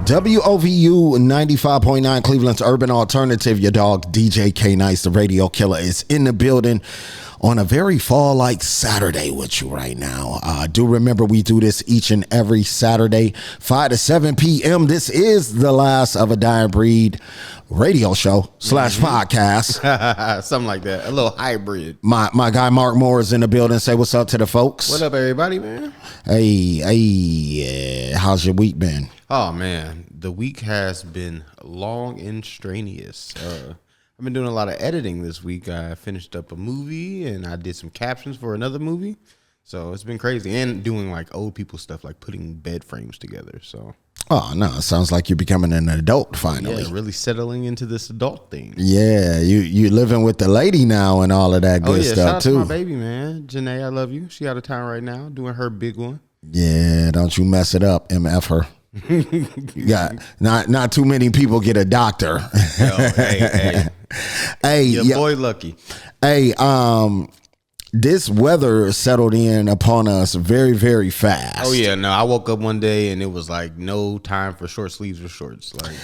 WOVU 95.9 Cleveland's Urban Alternative. Your dog DJ K Nice, the radio killer, is in the building on a very fall-like Saturday with you right now. Do remember we do this each and every Saturday, 5 to 7 p.m. This is the Last of a Dying Breed radio show / podcast. Something like that. A little hybrid. My guy Mark Moore is in the building. Say what's up to the folks. What up, everybody, man? Hey, how's your week been? Oh, man. The week has been long and strenuous. I've been doing a lot of editing this week. I finished up a movie, and I did some captions for another movie. So it's been crazy. And doing, like, old people stuff, like putting bed frames together, so... Oh, no, it sounds like you're becoming an adult finally. Yeah, really settling into this adult thing. Yeah, you living with the lady now and all of that good stuff, shout out too. to my baby, man. Janae, I love you. She out of town right now, doing her big one. Yeah, don't you mess it up, MF her. You got not too many people get a doctor. Hey, your boy lucky. Hey, this weather settled in upon us very, very fast. Oh yeah, no, I woke up one day and it was like no time for short sleeves or shorts. Like,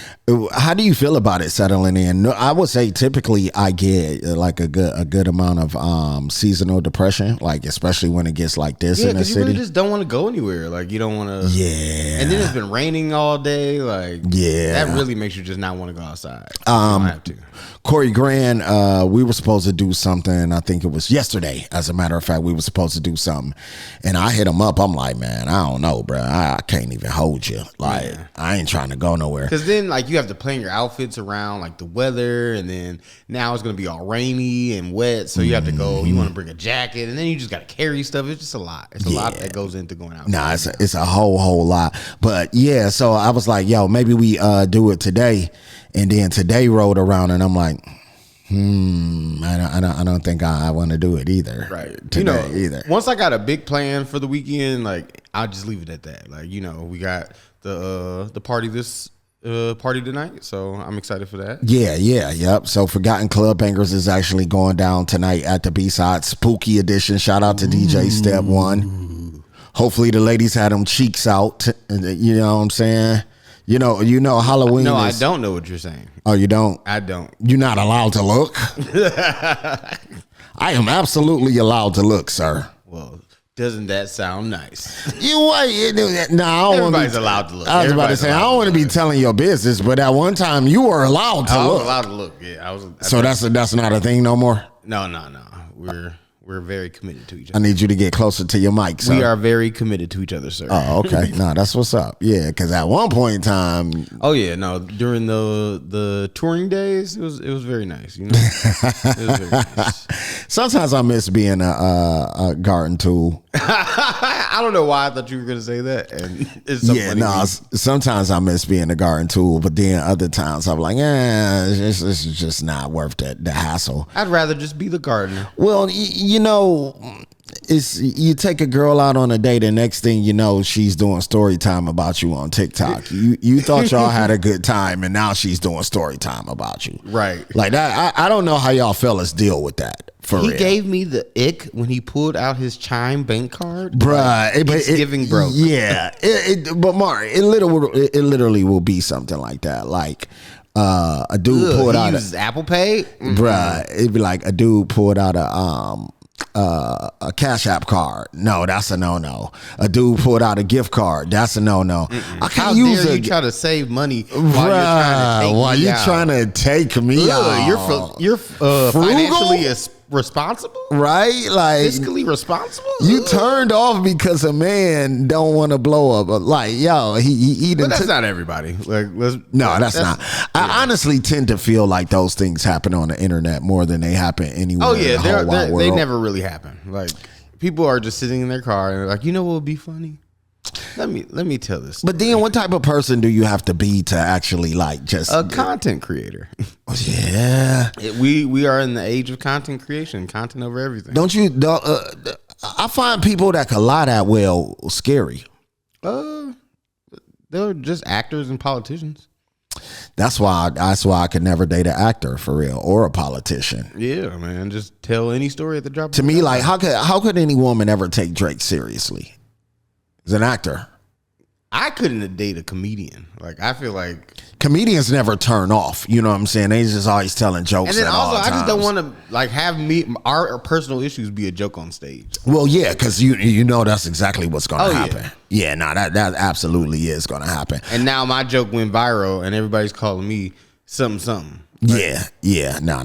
how do you feel about it settling in? I would say typically I get like a good amount of seasonal depression, like especially when it gets like this in the city. You really just don't want to go anywhere. Like you don't want to. Yeah. And then it's been raining all day. Like yeah, that really makes you just not want to go outside. You don't have to. Corey Grand, we were supposed to do something. I think it was yesterday. As a matter of fact, we were supposed to do something, and I hit him up. I'm like, man, I don't know, bro. I can't even hold you. Like, yeah. I ain't trying to go nowhere. Because then, like, you have to plan your outfits around like the weather, and then now it's gonna be all rainy and wet, so you have to go. You want to bring a jacket, and then you just got to carry stuff. It's just a lot. It's a lot that goes into going out. Nah, it's a whole lot. But yeah, so I was like, yo, maybe we do it today, and then today rolled around, and I'm like. I don't think I want to do it either. Right. Today either. Once I got a big plan for the weekend, like I'll just leave it at that. Like, we got the party party tonight, so I'm excited for that. Yep. So Forgotten Club Bangers is actually going down tonight at the B-Side Spooky Edition. Shout out to DJ Step One. Hopefully the ladies had them cheeks out. You know what I'm saying? You know Halloween. No, I don't know what you're saying. Oh, you don't? I don't. You're not allowed to look? I am absolutely allowed to look, sir. Well, doesn't that sound nice? Everybody's allowed to look. I was about to say, I don't want to be telling your business, but at one time you were allowed to look. I was allowed to look, yeah. So that's not a thing no more? No. We're very committed to each other. I need you to get closer to your mic, sir. We are very committed to each other, sir. Oh, okay. No, that's what's up. Yeah, because at one point in time. Oh yeah, no. During the touring days, it was very nice. It was very nice. Sometimes I miss being a garden tool. I don't know why I thought you were going to say that. And it's so funny. Sometimes I miss being a garden tool, but then other times I'm like, it's just not worth the hassle. I'd rather just be the gardener. Well, you take a girl out on a date, and next thing you know, she's doing story time about you on TikTok. You thought y'all had a good time, and now she's doing story time about you. Right. Like that. I don't know how y'all fellas deal with that. He gave me the ick when he pulled out his Chime bank card. Bruh. It's giving broke. Yeah. But Mark, it literally will be something like that. Like a dude pulled out Apple Pay. Bruh, it'd be like a dude pulled out a Cash App card. No, that's a no. A dude pulled out a gift card. That's a no. I can't use it. You try to save money while you're trying to take me out. You're financially responsible, right? Like fiscally responsible. You turned off because a man don't want to blow up. Like, yo, he but that's not everybody. Like, that's not. Yeah. I honestly tend to feel like those things happen on the internet more than they happen anywhere. Oh yeah, in the whole wide world. They never really happen. Like, people are just sitting in their car and they're like, what would be funny? Let me tell this story. But then what type of person do you have to be to actually like just a content creator? Yeah. We are in the age of content creation, content over everything. Don't you I find people that can lie that well scary. They're just actors and politicians. That's why I could never date an actor for real or a politician. Yeah, man, just tell any story at the drop. To me, like how could any woman ever take Drake seriously? As an actor. I couldn't date a comedian. Like, I feel like comedians never turn off. You know what I'm saying? They just always telling jokes. and then at also all I just don't times. want to like have our personal issues be a joke on stage. Well, yeah, because you know that's exactly what's going to Oh, yeah. happen. Yeah, no, that absolutely is going to happen. And now my joke went viral, and everybody's calling me something. Yeah. No.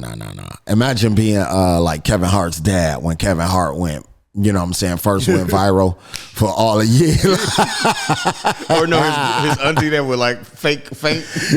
Imagine being like Kevin Hart's dad when Kevin Hart went. You know what I'm saying? First went viral for all a year. Or no, his auntie that would like fake.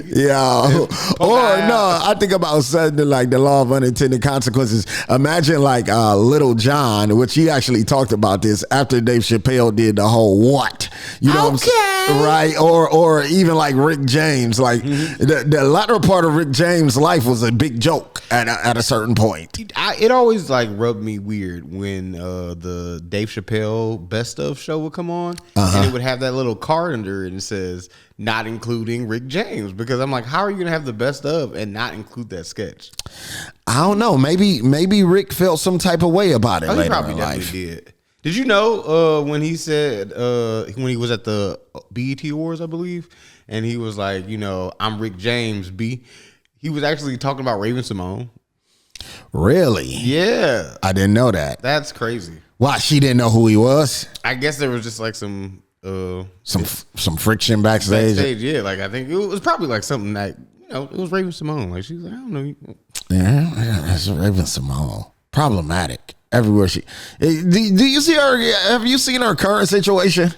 Yeah. Or no, I think about something like the law of unintended consequences. Imagine like Little John, which he actually talked about this after Dave Chappelle did the whole what. You know what I'm saying? Right. Or even like Rick James. Like the latter part of Rick James' life was a big joke at a certain point. It always like rubbed me weird when the Dave Chappelle Best Of show would come on, and it would have that little card under it and it says not including Rick James, because I'm like, how are you gonna have the best of and not include that sketch? I don't know. Maybe Rick felt some type of way about it Oh, he later probably in definitely life. did. Did you know when he said when he was at the BET Awards, I believe, and he was like, you know, I'm Rick James B. He was actually talking about Raven Simone. Really? Yeah, I didn't know that. that's crazy. Why, she didn't know who he was? I guess there was just like some Friction backstage. yeah. Like I think it was probably like something like, you know, it was Raven Simone. Like she was like, I don't know. Yeah, that's Raven Simone. Problematic everywhere she. Do you see her? Have you seen her current situation?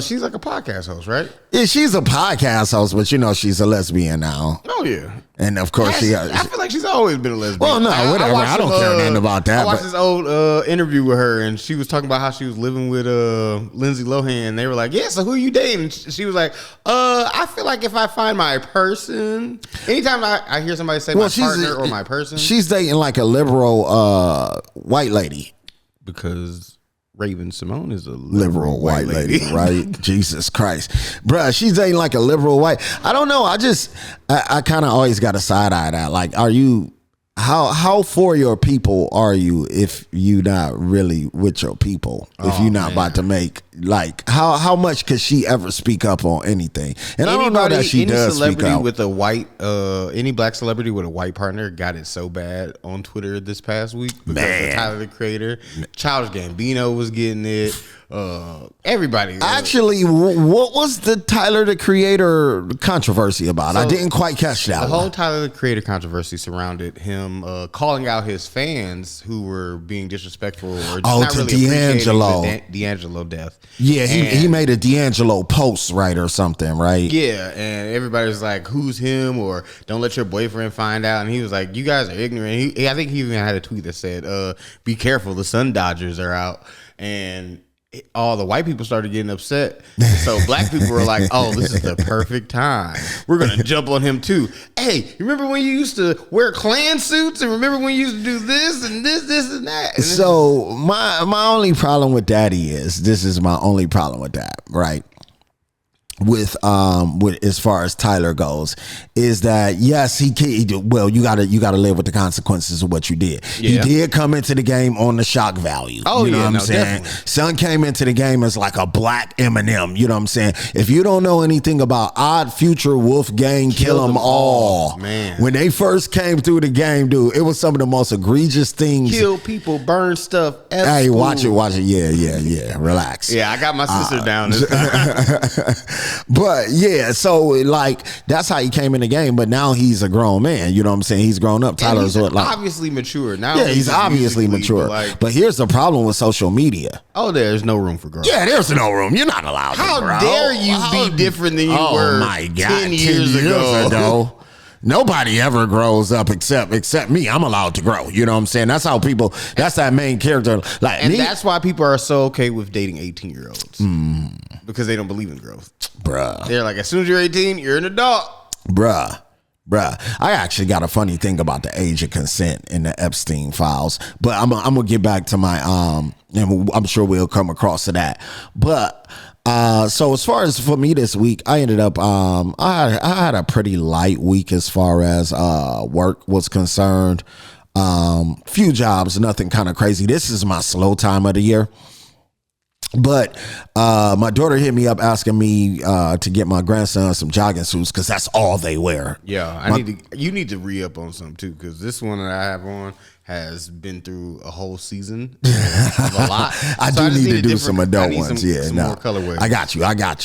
She's like a podcast host, right? Yeah, she's a podcast host, but you know she's a lesbian now. Oh yeah. And of course I feel like she's always been a lesbian. Well, no, whatever. watched I don't care nothing about that, I watched but- this old interview with her, and she was talking about how she was living with Lindsay Lohan. They were like, "Yeah, so who are you dating?" She was like, I feel like if I find my person, anytime I hear somebody say my partner or my person, she's dating like a liberal white lady. because Raven Simone is a Liberal white lady, right? Jesus Christ, bruh, she's dating like a liberal white. I don't know. I kind of always got a side eye that. Like, are you how for your people are you if you not really with your people? If you're not about to make like how much could she ever speak up on anything? And I don't know that she does speak celebrity out. with a white any black celebrity with a white partner got it so bad on Twitter this past week because Man. of Tyler the Creator. Childish Gambino was getting it. Everybody. Actually, what was the Tyler the Creator controversy about? I So, didn't quite catch that the one. whole Tyler the Creator controversy surrounded him calling out his fans who were being disrespectful or just not to really appreciating D'Angelo. the D'Angelo death. Yeah, he And- made a D'Angelo post, right, or something, right? Yeah, and everybody was like, "Who's him?" or "Don't let your boyfriend find out." And he was like, "You guys are ignorant." I think he even had a tweet that said, "Be careful, the Sun Dodgers are out." And all the white people started getting upset. So black people were like, "Oh, this is the perfect time. We're gonna jump on him too." Hey, you remember when you used to wear Klan suits? And remember when you used to do this and this and that? And So my only problem with that is this is my only problem with that, right? With as far as Tyler goes, is that yes, well, you gotta live with the consequences of what you did. Yeah. He did come into the game on the shock value. Oh, you know yeah, what I'm no, saying? definitely. Son came into the game as like a black Eminem. You know what I'm saying? If you don't know anything about Odd Future, Wolfgang, Kill 'Em All, man. when they first came through the game, dude, it was some of the most egregious things. kill people, burn stuff. F Hey, school. watch it. Yeah. Relax. Yeah, I got my sister down this time. But yeah, so like that's how he came in the game. But now he's a grown man. You know what I'm saying? He's grown up. And Tyler's he's what like. obviously mature now. Yeah, he's obviously musically, mature. Like, But here's the problem with social media. oh, there's no room for growth. Yeah, there's no room. You're not allowed How to grow. dare you be different than you were my God, 10 years ago. Nobody ever grows up except me. I'm allowed to grow. You know what I'm saying? That's how people. That's that main character. Like And me, that's why people are so okay with dating 18-year-olds. Because they don't believe in growth. bruh. They're like, as soon as you're 18, you're an adult. Bruh. I actually got a funny thing about the age of consent in the Epstein files, but I'm gonna get back to my and I'm sure we'll come across to that. But so as far as for me this week, I ended up I had a pretty light week as far as work was concerned. Few jobs, nothing kind of crazy. This is my slow time of the year. But my daughter hit me up asking me to get my grandson some jogging suits because that's all they wear. Yeah, you need to re-up on some too, because this one that I have on has been through a whole season of a lot. I do need to do some adult ones. Some more colorways. I got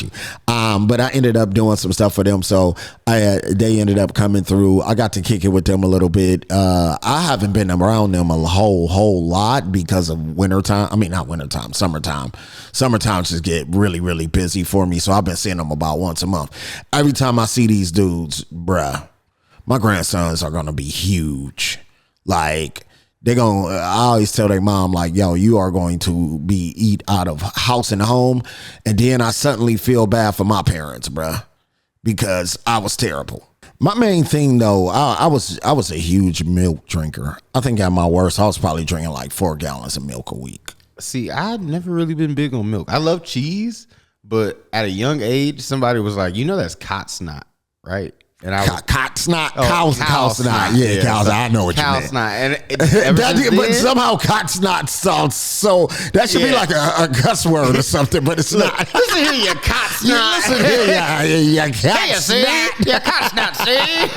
you. But I ended up doing some stuff for them, so they ended up coming through. I got to kick it with them a little bit. I haven't been around them a whole lot because of wintertime. I mean, not wintertime, summertime. Summertime just get really, really busy for me, so I've been seeing them about once a month. Every time I see these dudes, bruh, my grandsons are gonna be huge. Like, I always tell their mom, like, yo, you are going to be eat out of house and home. And then I suddenly feel bad for my parents, bruh, because I was terrible. My main thing, though, I was a huge milk drinker. I think at my worst, I was probably drinking like 4 gallons of milk a week. See, I've never really been big on milk. I love cheese, but at a young age, somebody was like, that's cot snot, right? And I was, cow snot. Yeah, cow snot. I know what you meant. Cow snot. And but somehow cock snot sounds so. That should be like a cuss word or something, but it's not. Listen here, you cock snot. Listen here, you cock snot. You cock snot, see?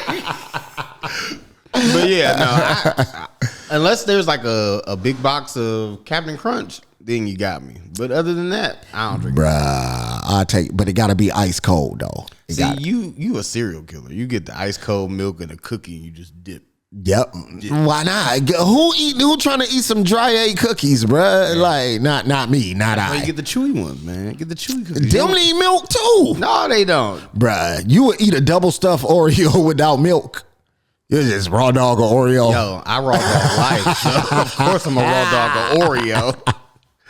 But yeah, no. Unless there's like a big box of Captain Crunch, then you got me. But other than that, I don't drink. Bruh, but it gotta be ice cold though. You a serial killer. You get the ice cold milk and a cookie and you just dip. Yep. Why not? Who trying to eat some dry egg cookies, bruh? Yeah. Like, not me, not I. You get the chewy ones, man. Get the chewy cookies. Them need milk too. No, they don't. Bruh, you would eat a double stuffed Oreo without milk. It's just raw dog or Oreo. Yo, I raw dog life. So of course I'm a raw dog or Oreo.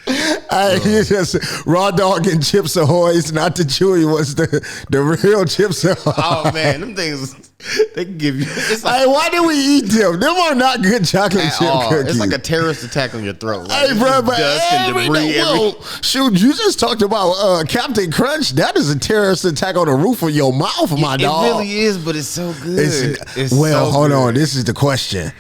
It's just raw dog and Chips Ahoy's, not the chewy ones, the real Chips Ahoy. Oh man, them things they can give you. It's like, why do we eat them? Them are not good chocolate chip cookies. It's like a terrorist attack on your throat. Like, hey, bro, but dust and debris. Shoot, you just talked about Captain Crunch. That is a terrorist attack on the roof of your mouth, my dog. It really is, but it's so good. Hold on. This is the question.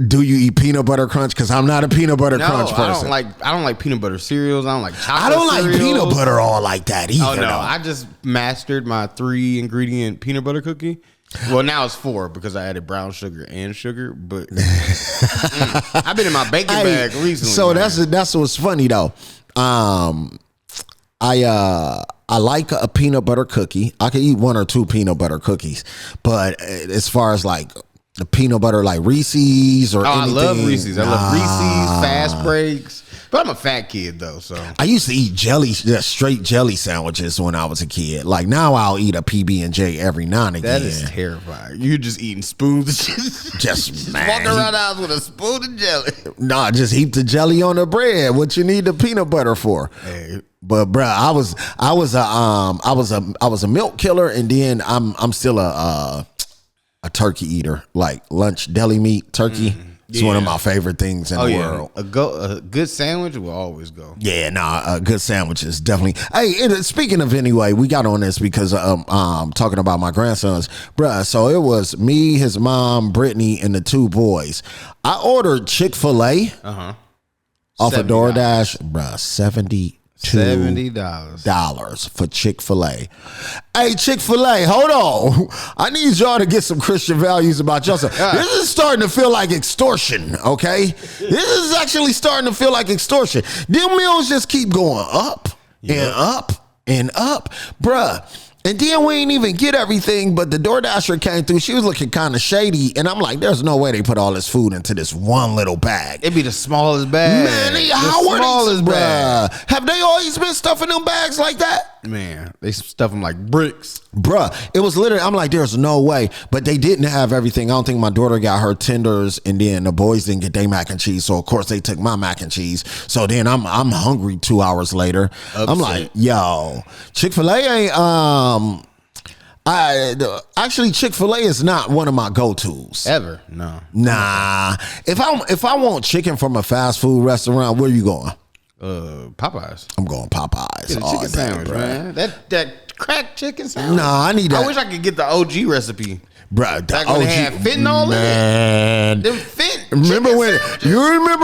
Do you eat peanut butter crunch? Because I'm not a peanut butter crunch person. I don't like peanut butter cereals. I don't like chocolate. I don't like cereals. Peanut butter all like that either. Oh no, I just mastered my 3-ingredient peanut butter cookie. Well, now it's 4 because I added brown sugar and sugar. But I've been in my bacon bag recently. So that's what's funny though. I like a peanut butter cookie. I can eat 1 or 2 peanut butter cookies, but as far as like the peanut butter, like Reese's or anything. I love Reese's. I love Reese's, Fast Breaks. But I'm a fat kid though, so I used to eat straight jelly sandwiches when I was a kid. Like now, I'll eat a PB&J every now and again. That is terrifying. You're just eating spoons. just walking around the house with a spoon of jelly. Nah, just heap the jelly on the bread. What you need the peanut butter for? Hey. But bruh, I was a milk killer, and then I'm still a turkey eater. Like lunch deli meat turkey. It's one of my favorite things in the world. A good sandwich will always go. Yeah, good sandwiches, definitely. Hey, speaking of anyway, we got on this because talking about my grandsons. Bruh, so it was me, his mom, Brittany, and the 2 boys. I ordered Chick-fil-A off of DoorDash. Bruh, $70 for Chick-fil-A. Hey, Chick-fil-A, hold on. I need y'all to get some Christian values about yourself. This is starting to feel like extortion, okay? This is actually starting to feel like extortion. Them meals just keep going up and up and up. Bruh. And then we ain't even get everything, but the DoorDasher came through. She was looking kind of shady, and I'm like, there's no way they put all this food into this one little bag. It'd be the smallest bag. Man, how are smallest bag? Have they always been stuffing them bags like that? Man, they stuff them like bricks. Bruh, it was literally, I'm like, there's no way. But they didn't have everything. I don't think my daughter got her tenders, and then the boys didn't get their mac and cheese. So, of course, they took my mac and cheese. So then I'm hungry 2 hours later. Upset. I'm like, yo, Chick-fil-A ain't, actually, Chick-fil-A is not one of my go-tos. Ever? No. Nah. If I want chicken from a fast food restaurant, where you going? Popeyes. I'm going Popeyes. Get a chicken sandwich, man. That cracked chicken sandwich. Nah, I need that. I wish I could get the OG recipe. Bruh, the OG. They had fentanyl in it. Them remember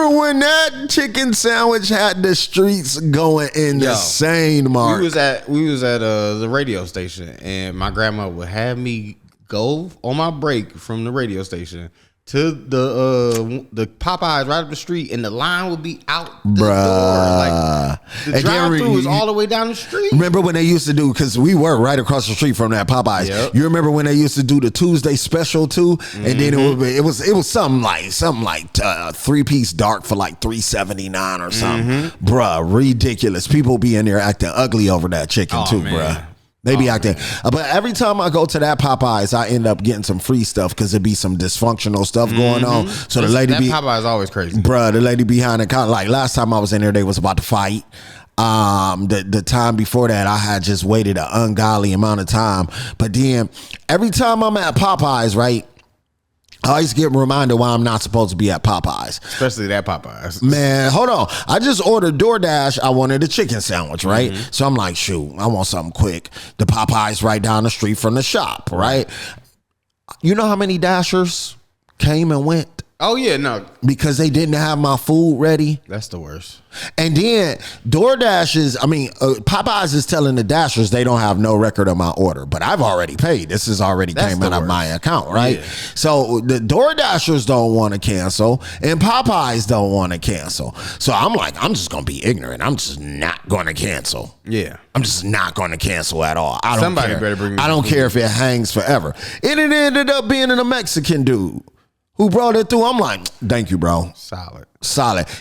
when that chicken sandwich had the streets going insane, Mark? We was at the radio station, and my grandma would have me go on my break from the radio station to the Popeyes right up the street, and the line would be out the door. Like the drive-through was all the way down the street. Remember when they used to do, because we were right across the street from that Popeyes. Yep. You remember when they used to do the Tuesday special too, and then it was something like 3-piece dark for like $3.79 or something, bruh, ridiculous. People be in there acting ugly over that chicken too, man. bruh. They be out there. But every time I go to that Popeyes, I end up getting some free stuff because there be some dysfunctional stuff going on. So the lady that Popeyes always crazy. Bruh, the lady behind the counter, like last time I was in there, they was about to fight. The time before that, I had just waited an ungodly amount of time. But then every time I'm at Popeyes, right, I always get reminded why I'm not supposed to be at Popeyes. Especially that Popeyes. Man, hold on. I just ordered DoorDash. I wanted a chicken sandwich, right? So I'm like, shoot, I want something quick. The Popeyes right down the street from the shop, right? You know how many Dashers came and went? Oh, yeah, no. Because they didn't have my food ready. That's the worst. And then Popeyes is telling the Dashers they don't have no record of my order, but I've already paid. This has already came out of my account, right? Yeah. So the DoorDashers don't want to cancel, and Popeyes don't want to cancel. So I'm like, I'm just going to be ignorant. I'm just not going to cancel. Yeah. I'm just not going to cancel at all. Somebody better bring me I don't care if it hangs forever. And it ended up being a Mexican dude who brought it through. I'm like, thank you, bro. Solid.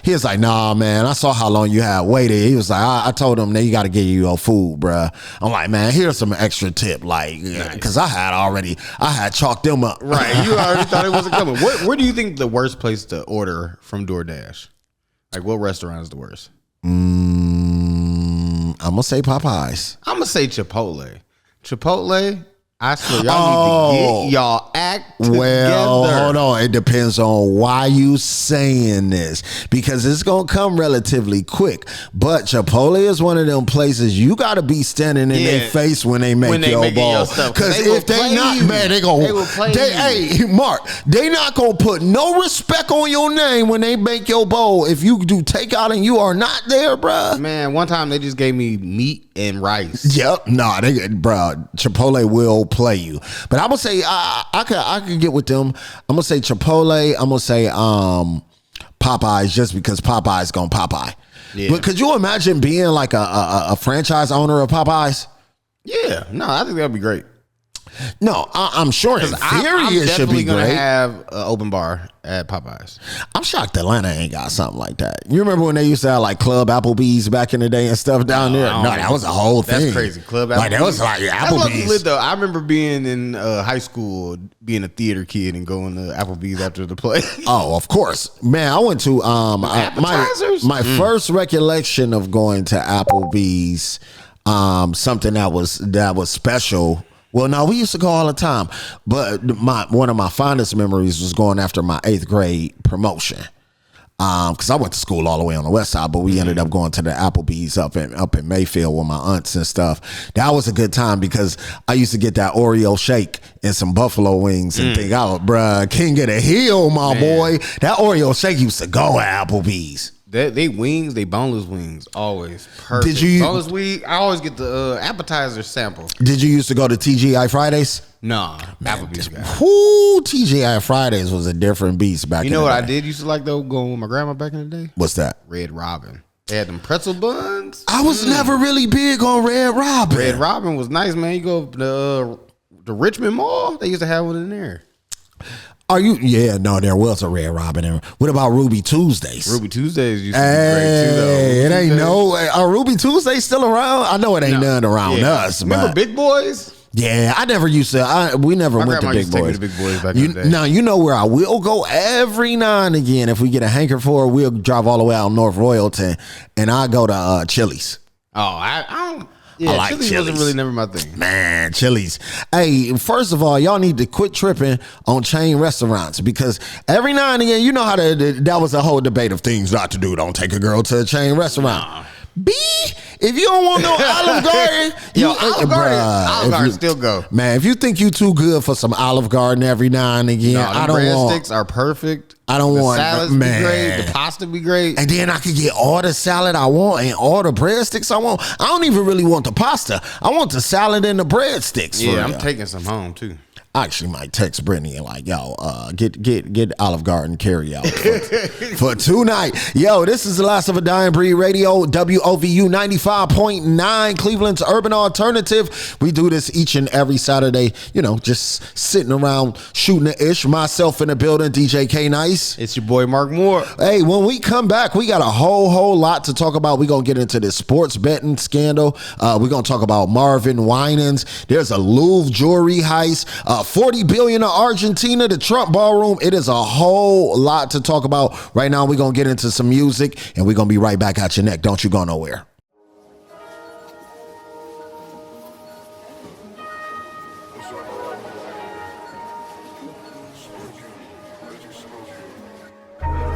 He was like, nah, man, I saw how long you had waited. He was like, I told him that you got to get you your food, bruh. I'm like, man, here's some extra tip. Like, because I had chalked them up. Right. You already thought it wasn't coming. Where do you think the worst place to order from DoorDash? Like, what restaurant is the worst? I'm going to say Popeyes. I'm going to say Chipotle. Chipotle, I swear, y'all need to get y'all act together. Well, hold on. It depends on why you saying this, because it's going to come relatively quick. But Chipotle is one of them places you got to be standing in their face when they make your bowl. Because if they not, man, they will play you. Hey, Mark, they not going to put no respect on your name when they make your bowl. If you do takeout and you are not there, bruh. Man, one time they just gave me meat and rice. Yep. Nah, Chipotle will play you. But I'm gonna say I could get with them. I'm gonna say Chipotle. I'm gonna say Popeyes, just because Popeyes gonna Popeye. Yeah. But could you imagine being like a franchise owner of Popeyes? Yeah. No, I think that'd be great. No, I'm sure in theory it should be gonna great. Have an open bar at Popeyes. I'm shocked Atlanta ain't got something like that. You remember when they used to have like Club Applebee's back in the day and stuff down there? No, that was a whole thing. That's crazy. Club Applebee's. Like that was like Applebee's. Lit, though. I remember being in high school, being a theater kid and going to Applebee's after the play. Oh, of course, man. I went to my first recollection of going to Applebee's. Something that was special. Well, no, we used to go all the time, but one of my fondest memories was going after my 8th grade promotion. Because I went to school all the way on the west side, but we ended up going to the Applebee's up in Mayfield with my aunts and stuff. That was a good time because I used to get that Oreo shake and some buffalo wings and think, oh, bruh, king of the hill, my boy. That Oreo shake used to go at Applebee's. They boneless wings, always perfect. Boneless wing? I always get the appetizer sample. Did you used to go to TGI Fridays? Nah, Applebee's guy. Whoo, TGI Fridays was a different beast back in the day. You know what I did used to like though, going with my grandma back in the day? What's that? Red Robin. They had them pretzel buns. I was never really big on Red Robin. Red Robin was nice, man. You go to the Richmond Mall, they used to have one in there. There was a Red Robin. What about Ruby Tuesdays? Ruby Tuesdays used to be great too, though. It ain't are Ruby Tuesdays still around? I know it ain't none around us. Remember Big Boys? Yeah, I never used to. We never went to Big Boys. Take me to Big Boys back in the day. Now, you know where I will go every now and again. If we get a hanker for it, we'll drive all the way out North Royalton, and I go to Chili's. Oh, I don't. Yeah, I like Chili's wasn't really never my thing. Man, Chili's. Hey, first of all, y'all need to quit tripping on chain restaurants because every now and again, you know how that was a whole debate of things not to do. Don't take a girl to a chain restaurant. B, If you don't want no Olive Garden, Olive Garden still go. Man, if you think you too good for some Olive Garden every now and again, I don't want. Breadsticks are perfect. I don't want salads be great. The pasta be great. And then I could get all the salad I want and all the breadsticks I want. I don't even really want the pasta. I want the salad and the breadsticks. Yeah, I'm taking some home too. I actually might text Brittany and like, yo, get Olive Garden carry out for tonight. Yo, this is the Last of a Dying Breed Radio, WOVU 95.9, Cleveland's urban alternative. We do this each and every Saturday, you know, just sitting around shooting the ish. Myself in the building, DJ K Nice. It's your boy Mark Moore. Hey, when we come back, we got a whole lot to talk about. We're going to get into this sports betting scandal. We're going to talk about Marvin Winans. There's a Louvre jewelry heist. 40 billion of Argentina, the Trump ballroom. It is a whole lot to talk about. Right now, we're going to get into some music, and we're going to be right back at your neck. Don't you go nowhere.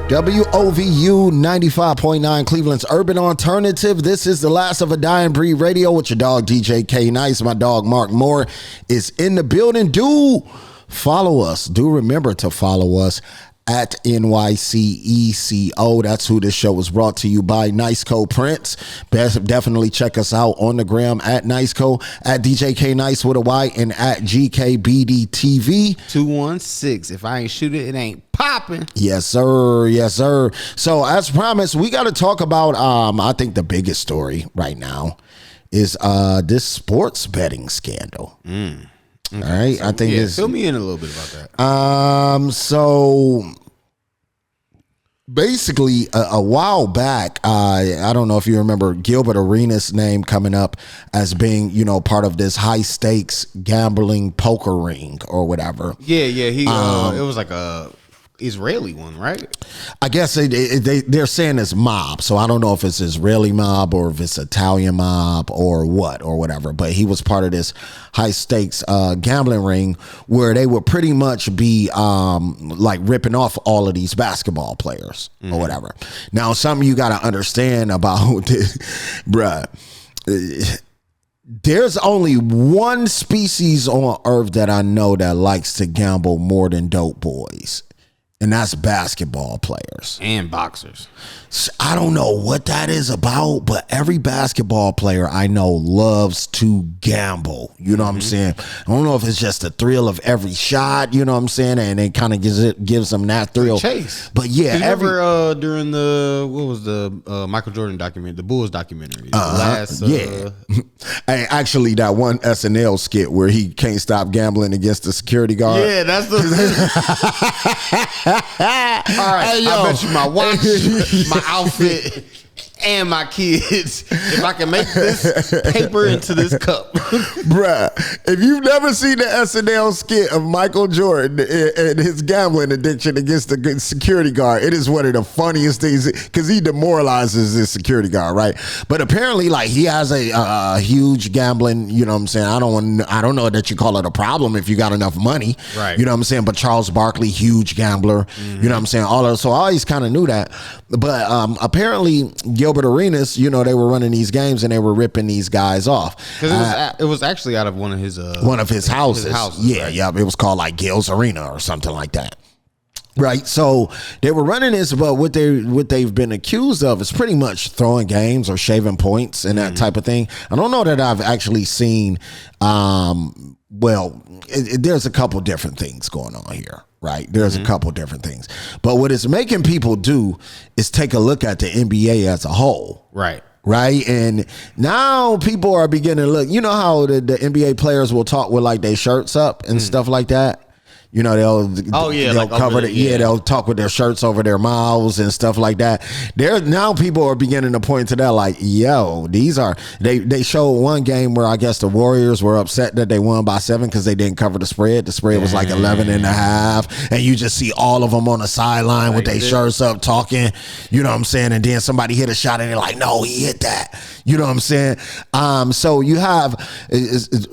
WOVU 95.9, Cleveland's urban alternative. This is the Last of a Dying Breed Radio with your dog DJ K Nice. My dog Mark Moore is in the building. Do follow us. Do remember to follow us at NYCECO. That's who this show was brought to you by Niceco Prince. Definitely check us out on the gram at Niceco, at DJ K Nice with a Y, and at GKBDTV. 216. If I ain't shoot it, it ain't popping. Yes, sir. Yes, sir. So as promised, we got to talk about, I think the biggest story right now is this sports betting scandal. Okay. All right. So, I think fill me in a little bit about that. So basically a while back, I don't know if you remember Gilbert Arenas' name coming up as being, you know, part of this high stakes gambling poker ring or whatever. Yeah. He, it was like a Israeli one, right? I guess they're saying it's mob, so I don't know if it's Israeli mob or if it's Italian mob or what or whatever, but he was part of this high stakes gambling ring where they would pretty much be like ripping off all of these basketball players or whatever. Now, something you got to understand about this, bruh, there's only one species on earth that I know that likes to gamble more than dope boys. And that's basketball players. And boxers. I don't know what that is about, but every basketball player I know loves to gamble. You know what I'm saying? I don't know if it's just the thrill of every shot, you know what I'm saying? And it kind of gives them that thrill. Chase. But yeah. During the, what was the Michael Jordan documentary, the Bulls documentary? Yeah. Hey, actually, that one SNL skit where he can't stop gambling against the security guard. Yeah, that's the All right, hey, I bet you my watch, my outfit, and my kids, if I can make this paper into this cup. Bruh, if you've never seen the SNL skit of Michael Jordan and his gambling addiction against the security guard, it is one of the funniest things because he demoralizes this security guard, right? But apparently, like, he has a huge gambling, you know what I'm saying? I don't know that you call it a problem if you got enough money, right? You know what I'm saying? But Charles Barkley, huge gambler, you know what I'm saying? So I always kind of knew that. But apparently, Gilbert Arenas, you know, they were running these games and they were ripping these guys off. Because it was actually out of one of his houses. Yeah, right? Yeah. It was called like Gil's Arena or something like that. Right, so they were running this, but what they've been accused of is pretty much throwing games or shaving points and that type of thing. I don't know that I've actually seen. There's a couple different things going on here, right? There's a couple different things, but what it's making people do is take a look at the NBA as a whole, right? Right. And now people are beginning to look, you know how the NBA players will talk with like their shirts up and stuff like that. You know, they'll like cover they'll talk with their shirts over their mouths and stuff like that. Now people are beginning to point to that like, yo, they showed one game where I guess the Warriors were upset that they won by 7 because they didn't cover the spread. The spread was like 11.5, and you just see all of them on the sideline with their shirts up talking, you know what I'm saying? And then somebody hit a shot and they're like, no, he hit that. You know what I'm saying? So you have,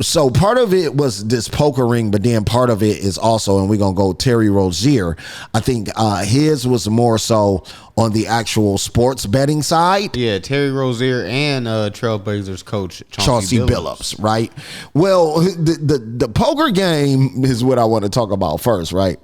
so part of it was this poker ring, but then part of it is also, and we're going to go Terry Rozier. I think his was more so on the actual sports betting side. Yeah, Terry Rozier and Trailblazers coach Chauncey Billups, right? Well, the poker game is what I want to talk about first, right?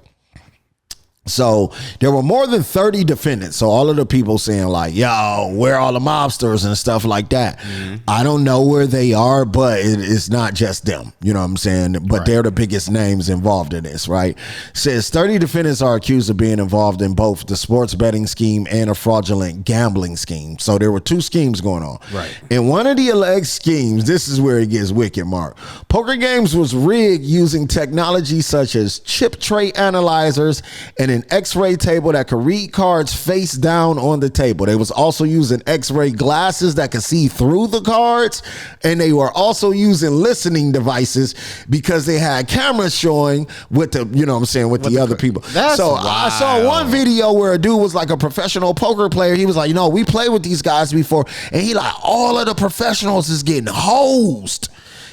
So there were more than 30 defendants. So all of the people saying like, yo, where are all the mobsters and stuff like that? I don't know where they are, but it's not just them. You know what I'm saying? But they're the biggest names involved in this, right? Says 30 defendants are accused of being involved in both the sports betting scheme and a fraudulent gambling scheme. So there were two schemes going on. Right. In one of the alleged schemes, this is where it gets wicked, Mark. Poker games was rigged using technology such as chip tray analyzers and an x-ray table that could read cards face down on the table. They was also using x-ray glasses that could see through the cards, and they were also using listening devices because they had cameras showing with the, you know what I'm saying, with the other people. So I saw one video where a dude was like a professional poker player. He was like, you know, we played with these guys before, and he like, all of the professionals is getting hosed.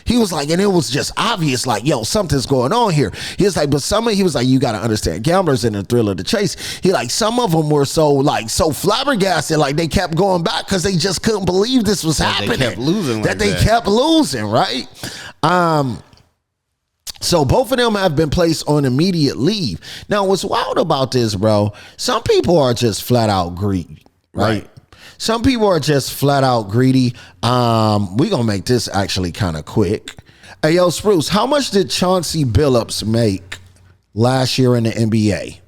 He was like, and it was just obvious, like, yo, something's going on here. He was like, but he was like, you got to understand, gamblers in the thrill of the chase. He like, some of them were so flabbergasted, like they kept going back because they just couldn't believe this was happening. They kept losing like they kept losing, right? So both of them have been placed on immediate leave. Now, what's wild about this, bro, some people are just flat out greedy, right? Some people are just flat out greedy. We're going to make this actually kind of quick. Hey, yo, Spruce, how much did Chauncey Billups make last year in the NBA?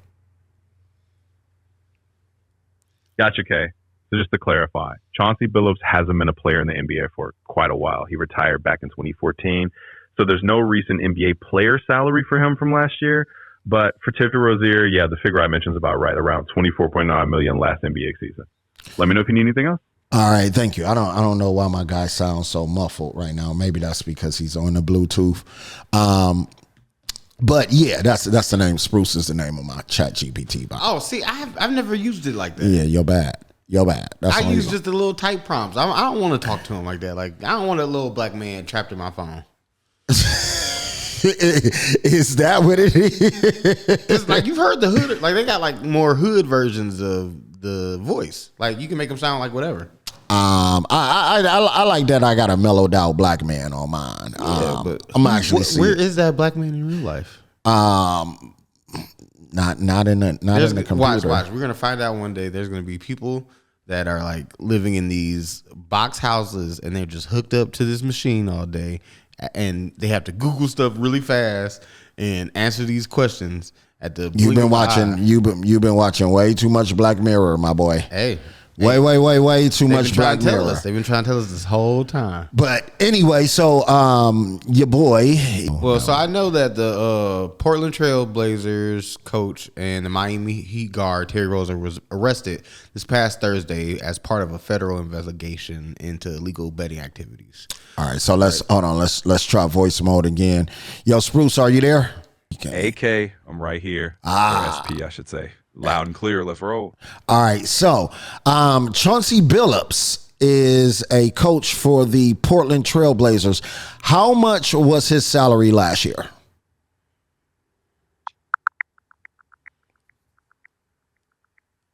Gotcha, Kay. So just to clarify, Chauncey Billups hasn't been a player in the NBA for quite a while. He retired back in 2014. So there's no recent NBA player salary for him from last year. But for Terry Rozier, yeah, the figure I mentioned is about right, around $24.9 million last NBA season. Let me know if you need anything else. All right, thank you. I don't know why my guy sounds so muffled right now. Maybe that's because he's on the Bluetooth. But yeah, that's the name. Spruce is the name of my Chat GPT bot. Oh, see, I've never used it like that. Yeah, you're bad. That's I use just the little type prompts. I don't want to talk to him like that. Like, I don't want a little black man trapped in my phone. Is that what it is? It's like, you've heard the hood. Like, they got like more hood versions of the voice. Like, you can make them sound like whatever. I like that. I got a mellowed out black man on mine. But I'm actually where is that black man in real life? Not in the computer. Watch. We're gonna find out one day. There's gonna be people that are like living in these box houses, and they're just hooked up to this machine all day, and they have to Google stuff really fast and answer these questions at the. You've been watching way too much Black Mirror, my boy. Hey. Way too much Black Mirror. They've been trying to tell us this whole time. But anyway, so your boy. Well, so I know that the Portland Trail Blazers coach and the Miami Heat guard Terry Rozier was arrested this past Thursday as part of a federal investigation into illegal betting activities. All right, so let's try voice mode again. Yo, Spruce, are you there? AK, I'm right here. Or SP, I should say. Loud and clear. Let's roll. All right. So, Chauncey Billups is a coach for the Portland Trail Blazers. How much was his salary last year?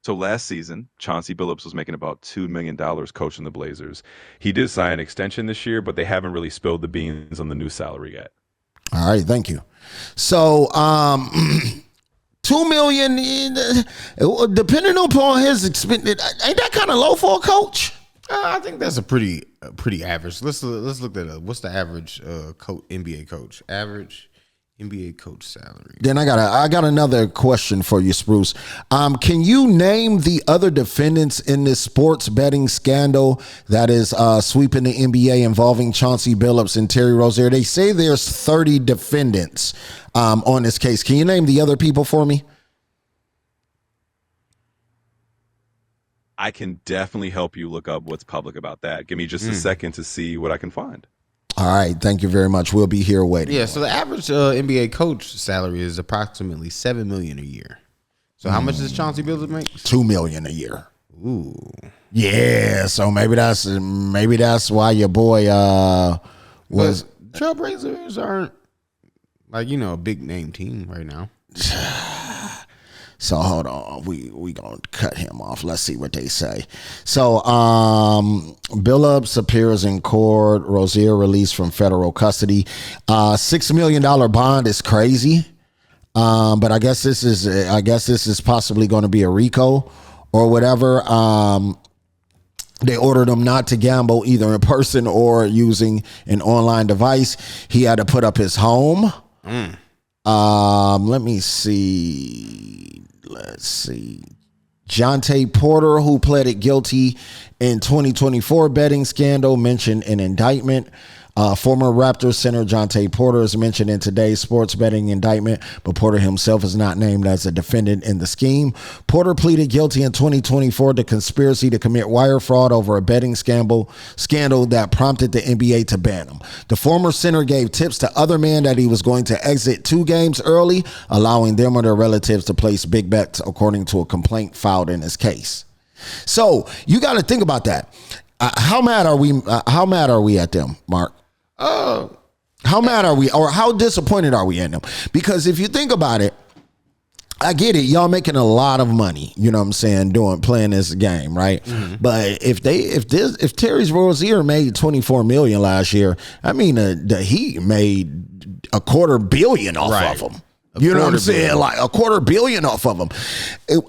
So last season, Chauncey Billups was making about $2 million coaching the Blazers. He did sign an extension this year, but they haven't really spilled the beans on the new salary yet. All right. Thank you. So, $2 million, depending upon his expense, ain't that kind of low for a coach? I think that's a pretty average. Let's look that up. What's the average NBA coach? Average NBA coach salary. Then I got another question for you, Spruce. Can you name the other defendants in this sports betting scandal that is sweeping the NBA involving Chauncey Billups and Terry Rozier? They say there's 30 defendants on this case. Can you name the other people for me? I can definitely help you look up what's public about that. Give me just a second to see what I can find. All right. Thank you very much. We'll be here waiting. Yeah. So the average NBA coach salary is approximately $7 million a year. So how much does Chauncey Billups make? $2 million a year. Ooh. Yeah, so maybe that's why your boy was. But Trailblazers aren't like a big name team right now. So hold on, we gonna cut him off. Let's see what they say. So Billups appears in court. Rozier released from federal custody. $6 million bond is crazy, but I guess this is possibly going to be a RICO or whatever. They ordered him not to gamble either in person or using an online device. He had to put up his home. Let me see. Let's see. Jonte Porter, who pleaded guilty in 2024 betting scandal, mentioned in indictment. Former Raptors center Jonte Porter is mentioned in today's sports betting indictment, but Porter himself is not named as a defendant in the scheme. Porter pleaded guilty in 2024 to conspiracy to commit wire fraud over a betting scandal that prompted the NBA to ban him. The former center gave tips to other men that he was going to exit 2 games early, allowing them or their relatives to place big bets, according to a complaint filed in his case. So you got to think about that. How mad are we at them, Mark? How mad are we, or how disappointed are we in them? Because if you think about it, I get it, y'all making a lot of money, you know what I'm saying, playing this game, right? Mm-hmm. But if Terry Rozier made $24 million last year, I mean the Heat made $250 million off of them. You know what I'm saying? Like $250 million off of them.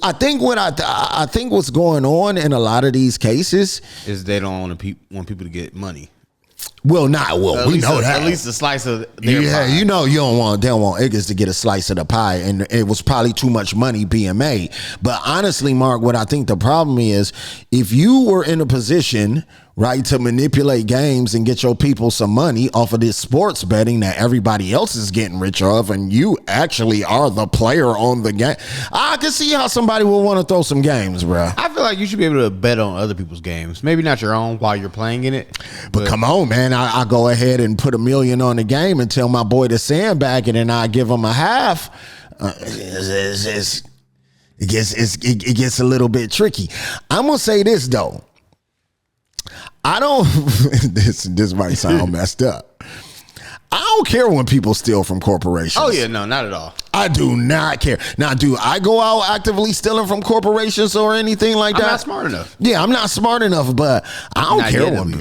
I think what's going on in a lot of these cases is they don't want people to get money. Well, we know that. At least a slice of their pie. You know they don't want Iggas to get a slice of the pie, and it was probably too much money being made. But honestly, Mark, what I think the problem is, if you were in a position, right, to manipulate games and get your people some money off of this sports betting that everybody else is getting rich of, and you actually are the player on the game, I can see how somebody will want to throw some games, bro. I feel like you should be able to bet on other people's games. Maybe not your own while you're playing in it. But come on, man. I go ahead and put $1 million on the game and tell my boy to sandbag it, and I give him a half. It gets a little bit tricky. I'm going to say this, though. I don't, this might sound messed up. I don't care when people steal from corporations. Oh, yeah, no, not at all. I do not care. Now, do I go out actively stealing from corporations or anything like that? I'm not smart enough. Yeah, I'm not smart enough, but I don't not care when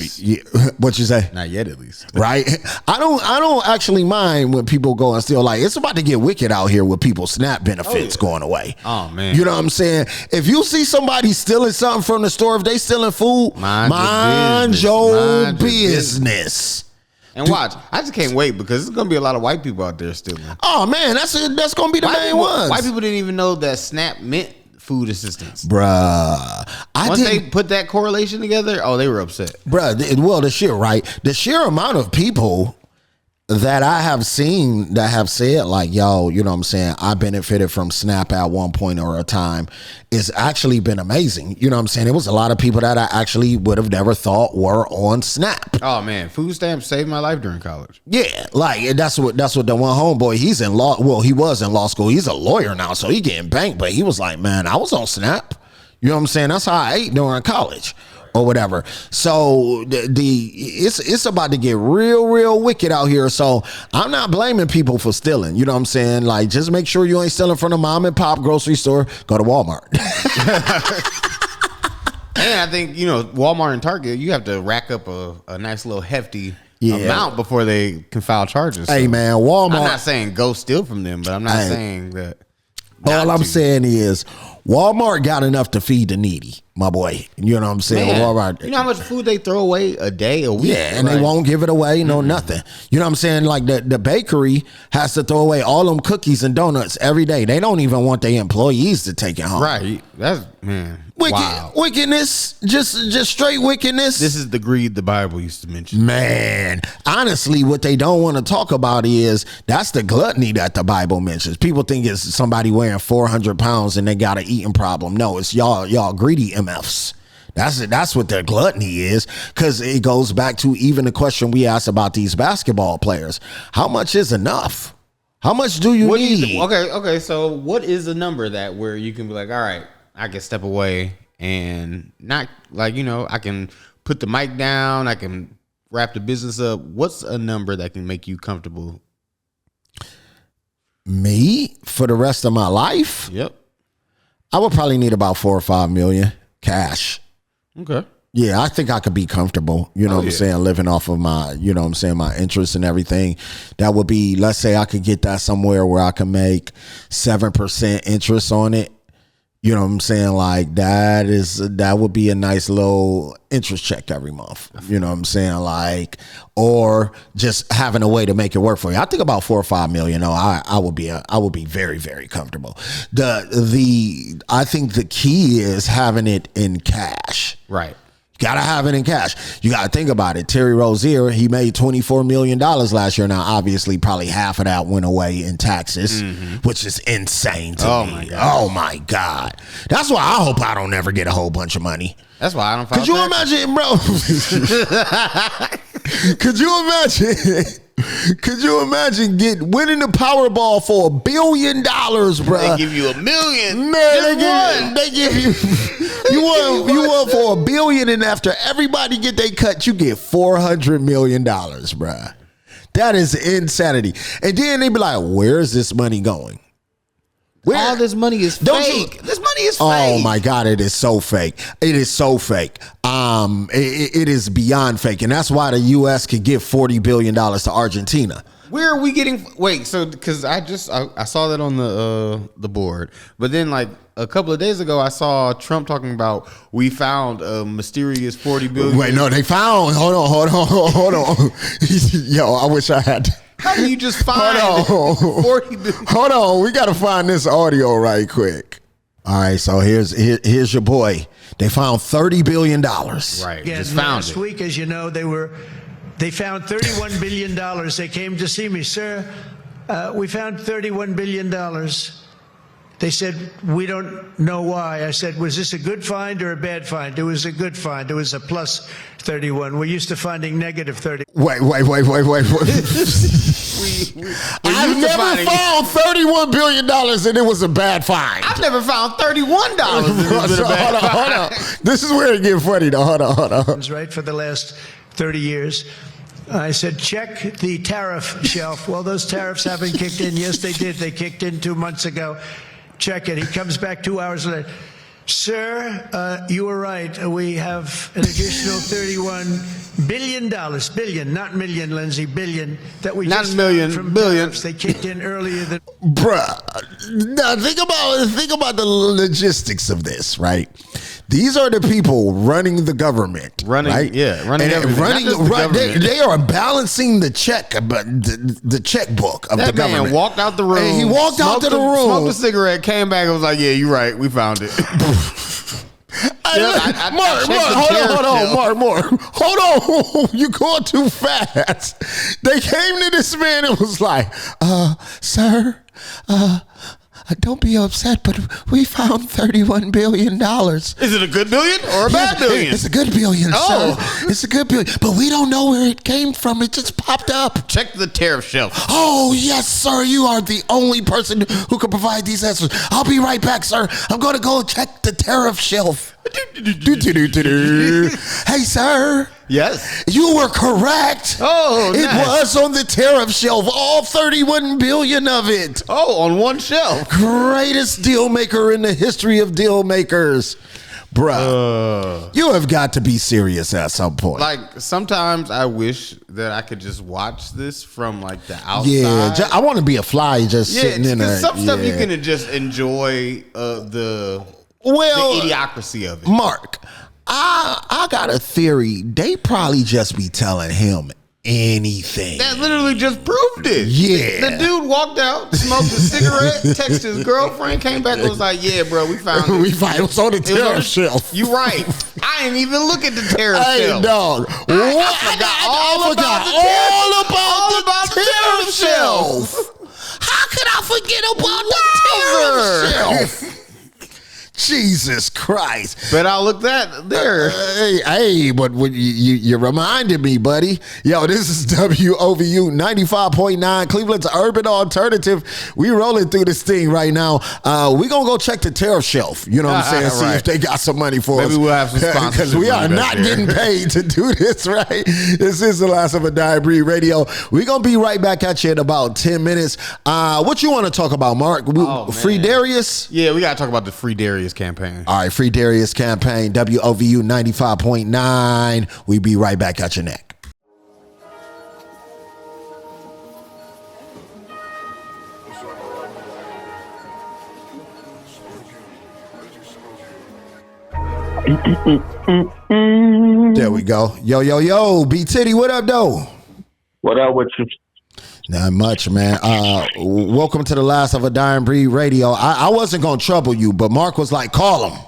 what you say? Not yet, at least. Right? I don't actually mind when people go and steal. Like, it's about to get wicked out here with people's SNAP benefits going away. Oh, man. You know what I'm saying? If you see somebody stealing something from the store, if they stealing food, mind your business. And watch, I just can't wait because there's gonna be a lot of white people out there stealing. Oh man, that's gonna be the main ones. White people didn't even know that SNAP meant food assistance, bruh. Once they put that correlation together, they were upset, bruh. The sheer amount of people that I have seen that have said, like, yo, you know what I'm saying, I benefited from SNAP at one point or a time, it's actually been amazing. You know what I'm saying? It was a lot of people that I actually would have never thought were on SNAP. Oh man, food stamps saved my life during college. Yeah, like that's what the one homeboy, he's in law. Well, he was in law school. He's a lawyer now, so he getting banked. But he was like, man, I was on SNAP. You know what I'm saying? That's how I ate during college. Or whatever. So it's about to get real wicked out here. So I'm not blaming people for stealing. You know what I'm saying? Like, just make sure you ain't stealing from the mom and pop grocery store. Go to Walmart. And I think, Walmart and Target, you have to rack up a nice little hefty amount before they can file charges. Hey, man, Walmart. I'm not saying go steal from them, but I'm not saying that. All I'm saying is Walmart got enough to feed the needy, my boy. You know what I'm saying? Man, Walmart, you know how much food they throw away a day, a week? Yeah, and they won't give it away, nothing. You know what I'm saying? Like the bakery has to throw away all them cookies and donuts every day. They don't even want their employees to take it home. Right. That's, man. Wow. Wickedness, just straight wickedness. This is the greed the Bible used to mention. Man, honestly, what they don't want to talk about is that's the gluttony that the Bible mentions. People think it's somebody weighing 400 pounds and they got an eating problem. No, it's y'all greedy MFs. That's what their gluttony is, because it goes back to even the question we asked about these basketball players. How much is enough? How much do you need? Okay. So what is a number where you can be like, all right, I can step away and not like, I can put the mic down, I can wrap the business up. What's a number that can make you comfortable? Me, for the rest of my life, Yep. I would probably need about 4 or 5 million cash. Okay. Yeah, I think I could be comfortable, what I'm saying, living off of my, my interest and everything. That would be, let's say I could get that somewhere where I can make 7% interest on it. You know what I'm saying? Like that would be a nice little interest check every month. You know what I'm saying? Like, or just having a way to make it work for you. I think about 4 or 5 million. I would be very, very comfortable. I think the key is having it in cash. Right. Gotta have it in cash. You gotta think about it. Terry Rozier, he made $24 million last year. Now, obviously, probably half of that went away in taxes, which is insane to me. My God. Oh my God. That's why I hope I don't ever get a whole bunch of money. That's why I don't file Could you taxes. imagine, bro? Could you imagine? Could you imagine winning the Powerball for $1 billion, bro? They give you $1 million. Man, they give you you won for $1 billion, and after everybody get their cut, you get $400 million, bruh. That is insanity. And then they be like, "Where is this money going?" All this money is fake. This money is fake. Oh my God, it is so fake. It is so fake. It is beyond fake, and that's why the U.S. could give $40 billion to Argentina. Where are we getting? Wait, so because I saw that on the board, but then like a couple of days ago, I saw Trump talking about we found a mysterious $40 billion. Wait, no, they found. Hold on. Yo, I wish I had. How do you just find $40 billion? Hold on, we got to find this audio right quick. All right, so here's your boy. They found $30 billion. Right, Again, just found last week, as you know, they found $31 billion. They came to see me, sir. We found $31 billion. They said, we don't know why. I said, was this a good find or a bad find? It was a good find. It was a plus 31. We're used to finding negative 30. Wait. I've never found $31 billion and it was a bad find. I've never found $31. Hold on. This is where it gets funny though. Hold on. Right, for the last 30 years. I said, check the tariff shelf. Well, those tariffs haven't kicked in. Yes, they did. They kicked in 2 months ago. Check it. He comes back 2 hours later. Sir, you were right. We have an additional $31 billion. Billion, not million, Lindsay. Billion. That we not just million, found from billion. Tariffs. They kicked in earlier than... Bruh. Now, think about the logistics of this, right? These are the people running the government, right? They are balancing the check, but the checkbook of the government. That man walked out the room. And he walked out to the room, smoked a cigarette, came back, and was like, "Yeah, you're right. We found it." Mark. Hold on. You're going too fast. They came to this man and was like, sir, don't be upset, but we found $31 billion. Is it a good billion or a bad billion? It's a good billion, sir. It's a good billion. But we don't know where it came from. It just popped up. Check the tariff shelf. Oh, yes, sir. You are the only person who can provide these answers. I'll be right back, sir. I'm going to go check the tariff shelf. Hey, sir. Yes. You were correct. Oh, it nice. was on the tariff shelf. All 31 billion of it. Oh, on one shelf. Greatest deal maker in the history of deal makers. Bruh, you have got to be serious at some point. Like, sometimes I wish that I could just watch this from, like, the outside. Yeah, I want to be a fly just sitting in there. Some stuff you can just enjoy the idiocracy of it. Mark, I got a theory. They probably just be telling him anything. That literally just proved it. Yeah. The dude walked out, smoked a cigarette, texted his girlfriend, came back and was like, "Yeah, bro, we found it. It was on the tariff shelf." You right. I didn't even look at the tariff Hey, shelf. dog. I forgot all about the tariff shelf. How could I forget about the tariff shelf? Jesus Christ. But I'll look that there. Hey, but you reminded me, buddy. Yo, this is WOVU 95.9, Cleveland's urban alternative. We rolling through this thing right now. We gonna go check the tariff shelf. You know what I'm saying? See Right. if they got some money for us. Maybe we'll have some sponsorship because we are money not back there. getting paid to do this, right? This is the last of a Dying Breed Radio. We're gonna be right back at you in about 10 minutes. What you want to talk about, Mark? Free man. Darius? Yeah, we gotta talk about the Free Darius campaign. All right, Free Darius campaign, WOVU 95.9. We be right back at your neck. There we go. Yo, B Titty, what up, though? What up with you? Not much, man. Welcome to the last of a Dying Breed Radio. I wasn't gonna trouble you, but Mark was like, call him.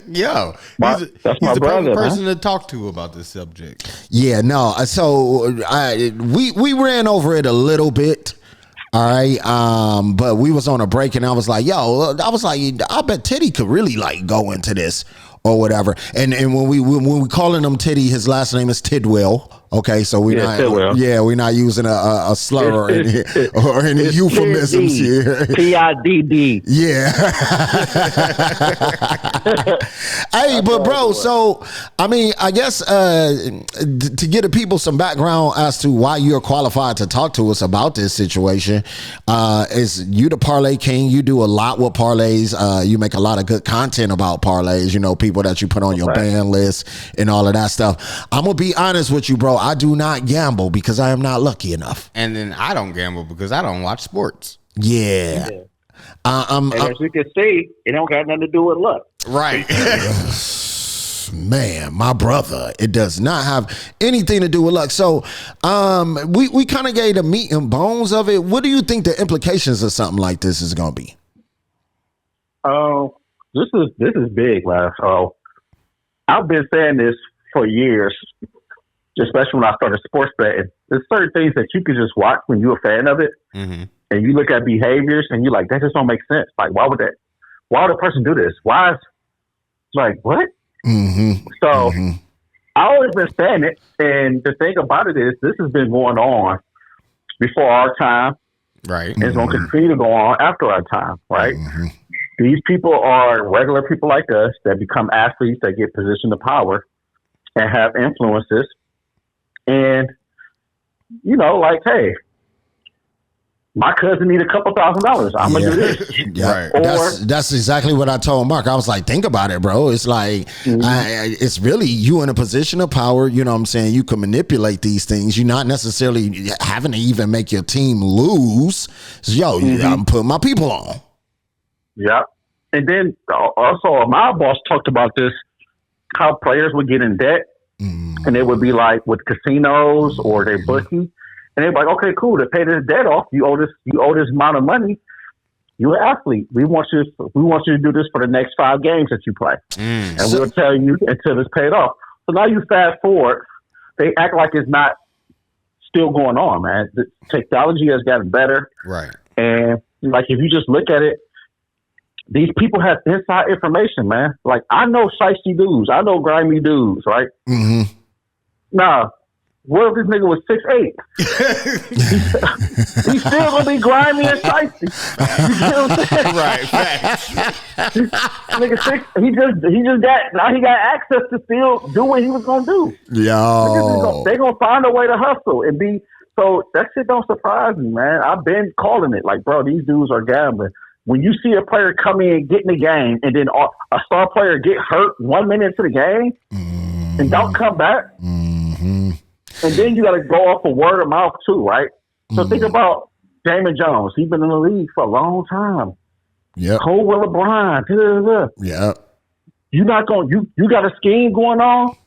Yo, That's he's my the perfect brother, person to talk to about this subject. Yeah, no. So we ran over it a little bit. All right. But we was on a break and I was like, I bet Titty could really like go into this or whatever. And when we calling him Titty, his last name is Tidwell. Okay, so we're not using a slur or any euphemisms here. P-I-D-D. Yeah. Hey, but bro, so I mean, I guess to give the people some background as to why you're qualified to talk to us about this situation, is you the parlay king. You do a lot with parlays. You make a lot of good content about parlays. You know, people that you put on your band list and all of that stuff. I'm gonna be honest with you, bro. I do not gamble because I am not lucky enough. And then I don't gamble because I don't watch sports. Yeah. And as you can see, it don't got nothing to do with luck. Right. Man, my brother, it does not have anything to do with luck. So we kind of gave the meat and bones of it. What do you think the implications of something like this is going to be? This is big, man. So I've been saying this for years, especially when I started sports betting. There's certain things that you can just watch when you're a fan of it, and you look at behaviors and you're like, that just don't make sense. Like, why would a person do this? Why is like what? So I always been saying it, and the thing about it is, this has been going on before our time, Right. and it's going to continue to go on after our time, right? These people are regular people like us that become athletes that get positioned of power and have influences. And, you know, like, hey, my cousin need a couple $1,000. I'm going to do this. Yeah, Right. that's exactly what I told Mark. I was like, think about it, bro. It's like, it's really you in a position of power. You know what I'm saying? You can manipulate these things. You're not necessarily having to even make your team lose. So, I'm putting my people on. Yeah. And then also my boss talked about this, how players would get in debt and it would be like with casinos or they bookie. And they're like, okay, cool. To pay this debt off, you owe this amount of money. You're an athlete. We want you to do this for the next 5 games that you play. And we'll tell you until it's paid off. So now you fast forward, they act like it's not still going on, man. The technology has gotten better. Right. And like, if you just look at it, these people have inside information, man. Like, I know shiesty dudes. I know grimy dudes, right? Now, what if this nigga was 6'8"? He's still gonna be grimy and shiesty. You know what I'm saying? Right. Nigga, he just got access to still do what he was gonna do. Yo. They gonna find a way to hustle and be. So that shit don't surprise me, man. I've been calling it. Like, bro, these dudes are gambling. When you see a player come in, get in the game, and then a star player get hurt 1 minute into the game and don't come back, and then you got to go off of word of mouth too, right? So think about Damon Jones. He's been in the league for a long time. Yep. Cole LeBron. Yep. You're not going. You got a scheme going on.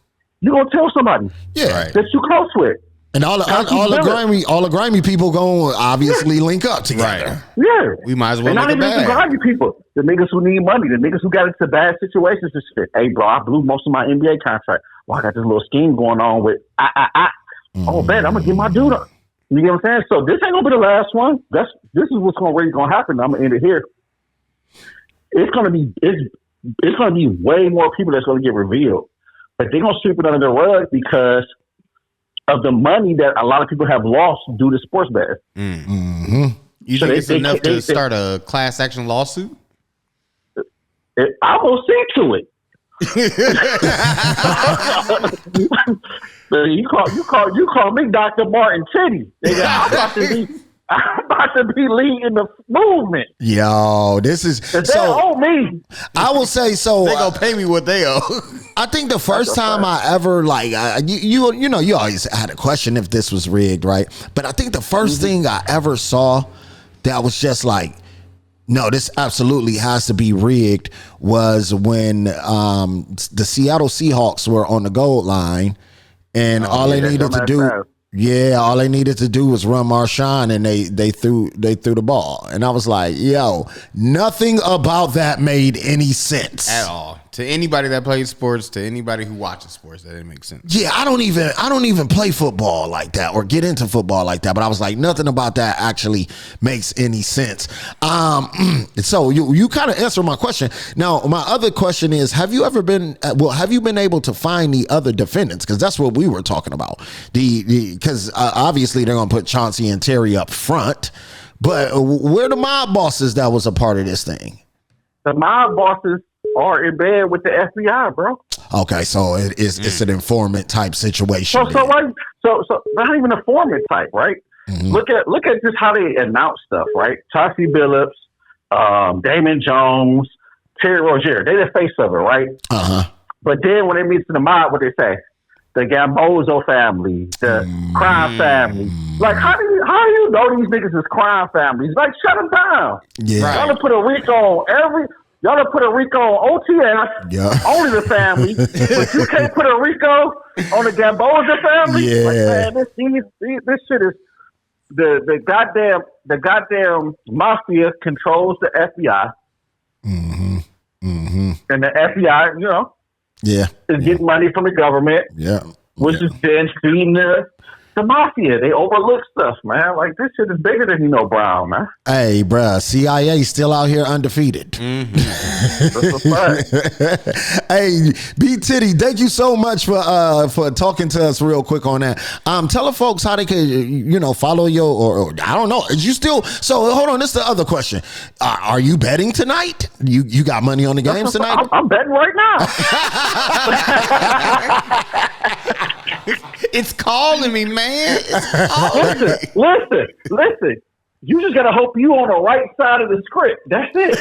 You're gonna tell somebody Yeah. that you close with. And all the grimy people going to obviously link up together. Right. Yeah. We might as well And not make even a the bag. grimy people. The niggas who need money. The niggas who got into bad situations and shit. Hey, bro, I blew most of my NBA contract. Well, I got this little scheme going on with Oh, man, I'm going to get my dude up. You get what I'm saying? So this ain't going to be the last one. This is what's really going to happen. I'm going to end it here. it's gonna be way more people that's gonna get revealed, but they're gonna sweep it under the rug because of the money that a lot of people have lost due to sports betting. Mm-hmm. You think it's enough to start a class action lawsuit? I will see to it. you call me Dr. Martin Titty. I'm about to be leading the movement. Yo, this is they owe me. I will say so. They gonna pay me what they owe. I think the first time I ever you know you always had a question if this was rigged, right? But I think the first thing I ever saw that was just like, no, this absolutely has to be rigged was when the Seattle Seahawks were on the goal line, and all they needed to do. Yeah, all they needed to do was run Marshawn, and they threw the ball, and I was like, "Yo, nothing about that made any sense at all to anybody that plays sports, to anybody who watches sports. That didn't make sense." Yeah, I don't even play football like that or get into football like that, but I was like, nothing about that actually makes any sense. So you kind of answered my question. Now, my other question is, have you been able to find the other defendants? Because that's what we were talking about. Because obviously they're going to put Chauncey and Terry up front, but where the mob bosses that was a part of this thing? The mob bosses are in bed with the FBI, bro. Okay, so it's an informant type situation. So not even a informant type, right? Mm-hmm. Look at just how they announce stuff, right? Chauncey Billups, Damon Jones, Terry Rozier, they the face of it, right? Uh-huh. But then when it meets the mob, what they say? The Gambozo family, the crime family. Like, how do you know these niggas is crime families? Like, shut them down. Yeah. Right. Y'all put a Rico on y'all put a Rico on OTS, only the family, but you can't put a Rico on the Gamboza family. Yeah. Like, man, this shit is the goddamn mafia controls the FBI. Mm-hmm. Mm-hmm. And the FBI, is getting money from the government. Yeah. Which is then feeding the mafia. They overlook stuff, man. Like, this shit is bigger than Brown, man. Hey, bruh, CIA still out here undefeated. Mm-hmm. That's a fact. Hey, B Titty, thank you so much for talking to us real quick on that. Tell the folks how they could, follow you or I don't know. Is you still? So hold on, this is the other question. Are you betting tonight? You got money on the games tonight? I'm betting right now. It's calling me, man. Listen. You just gotta hope you on the right side of the script. That's it.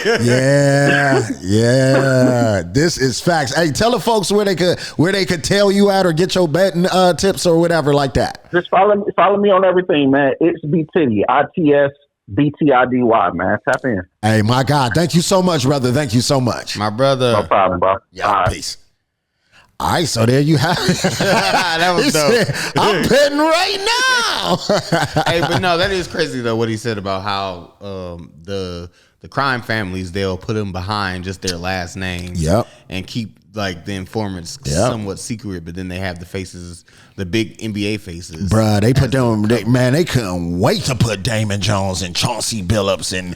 Yeah. This is facts. Hey, tell the folks where they could tell you at or get your betting tips or whatever like that. Just follow me on everything, man. It's BTiddy, ITSBTIDY, man. Tap in. Hey, my God, thank you so much, brother. Thank you so much, my brother. No problem, bro. Yeah, peace. All right, so there you have it. That was dope. I'm betting right now. Hey, but no, that is crazy though. What he said about how the crime families, they'll put them behind just their last names. Yep. And keep like the informants somewhat secret, but then they have the faces, the big NBA faces. Bruh, they put them. They couldn't wait to put Damon Jones and Chauncey Billups and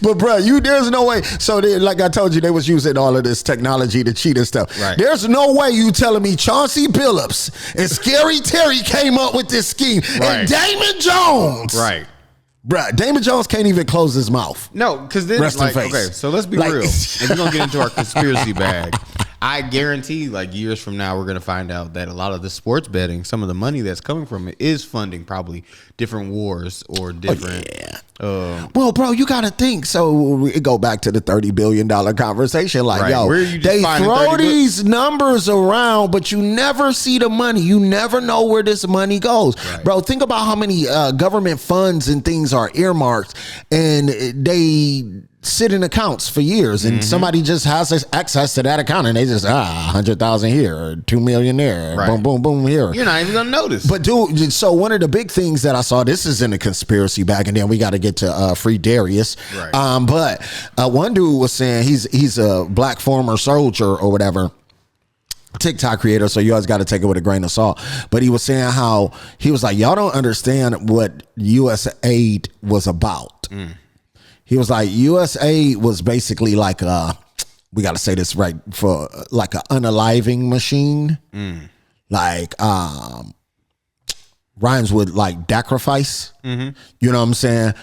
but bruh, there's no way. So like I told you, they was using all of this technology to cheat and stuff. Right. There's no way you telling me Chauncey Billups and Scary Terry came up with this scheme and Damon Jones. Right. Bruh, Damon Jones can't even close his mouth. No, because then, okay, so let's be real. If we're going to get into our conspiracy bag, I guarantee years from now, we're going to find out that a lot of the sports betting, some of the money that's coming from it is funding probably different wars or different. Well, bro, you got to think. So we go back to the $30 billion conversation. They throw these numbers around, but you never see the money. You never know where this money goes. Right. Bro, think about how many government funds and things are earmarked, and they sit in accounts for years, and somebody just has access to that account, and they just 100,000 here, or 2 million there, boom, boom, boom here. You're not even gonna notice. But dude, so one of the big things that I saw, this is in the conspiracy bag, and then we got to get to Free Darius. Right. But one dude was saying he's a black former soldier or whatever. TikTok creator, so you always got to take it with a grain of salt. But he was saying how he was like, y'all don't understand what U.S. aid was about. He was like, USA was basically like we got to say this right, for like an unaliving machine. Like rhymes with like sacrifice. You know what I'm saying?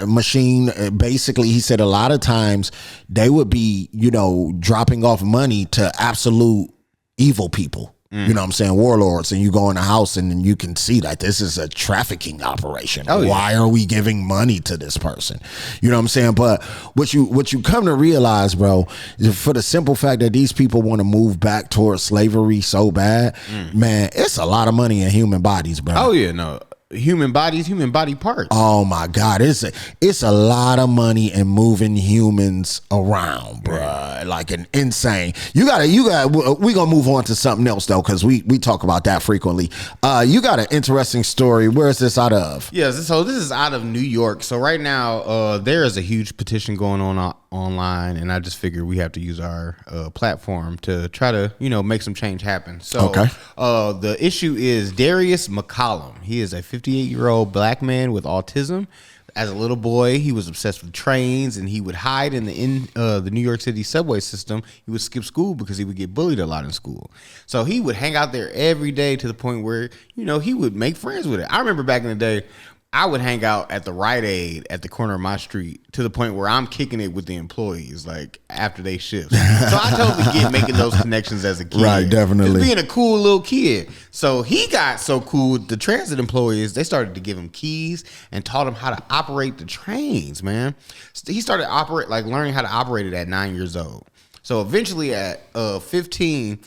Machine, basically, he said a lot of times they would be, you know, dropping off money to absolute evil people. You know what I'm saying? Warlords. And you go in the house and then you can see that this is a trafficking operation. Oh, yeah. Why are we giving money to this person? You know what I'm saying? But what you come to realize, bro, is for the simple fact that these people want to move back towards slavery so bad, man, it's a lot of money in human bodies, bro. Oh yeah, no. Human bodies, human body parts. Oh my God, it's a lot of money in moving humans around, bruh. Like an insane. You got. We gonna move on to something else though, because we talk about that frequently. You got an interesting story. Where is this out of? Yes, so this is out of New York. So right now, there is a huge petition going on online, and I just figured we have to use our platform to try to, you know, make some change happen. So Okay. The issue is Darius McCollum. He is a 58-year-old black man with autism. As a little boy, he was obsessed with trains, and he would hide in the New York City subway system. He would skip school because he would get bullied a lot in school. So he would hang out there every day to the point where, you know, he would make friends with it. I remember back in the day, I would hang out at the Rite Aid at the corner of my street to the point where I'm kicking it with the employees, like after they shift. So I totally get making those connections as a kid. Right, definitely. Just being a cool little kid. So he got so cool, the transit employees, they started to give him keys and taught him how to operate the trains, man. He started learning how to operate it at 9 years old. So eventually at 15,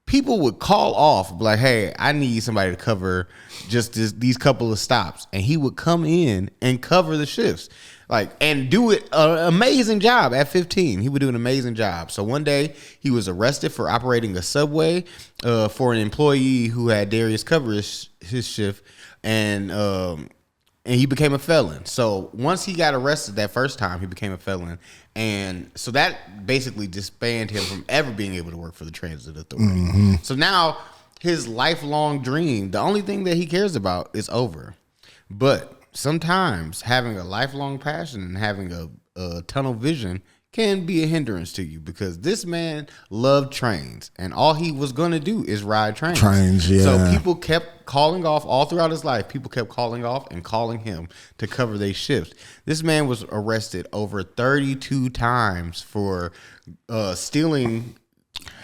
people would call off, like, hey, I need somebody to cover just these couple of stops. And he would come in and cover the shifts, like, and do an amazing job at 15. He would do an amazing job. So one day he was arrested for operating a subway for an employee who had Darius cover his shift. And he became a felon. So once he got arrested that first time, he became a felon. And so that basically disbanded him from ever being able to work for the Transit Authority. So now his lifelong dream, the only thing that he cares about, is over. But sometimes having a lifelong passion and having a tunnel vision can be a hindrance to you, because this man loved trains and all he was going to do is ride trains. Yeah. So people kept calling off all throughout his life. People kept calling off and calling him to cover their shifts. This man was arrested over 32 times for stealing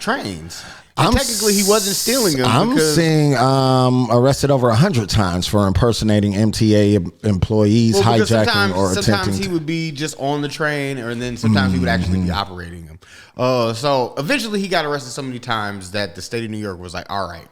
trains. And technically, he wasn't stealing them. I'm seeing arrested over 100 times for impersonating MTA employees, hijacking or attempting. Sometimes he would be just on the train, and then sometimes he would actually be operating them. So eventually, he got arrested so many times that the state of New York was like, "All right,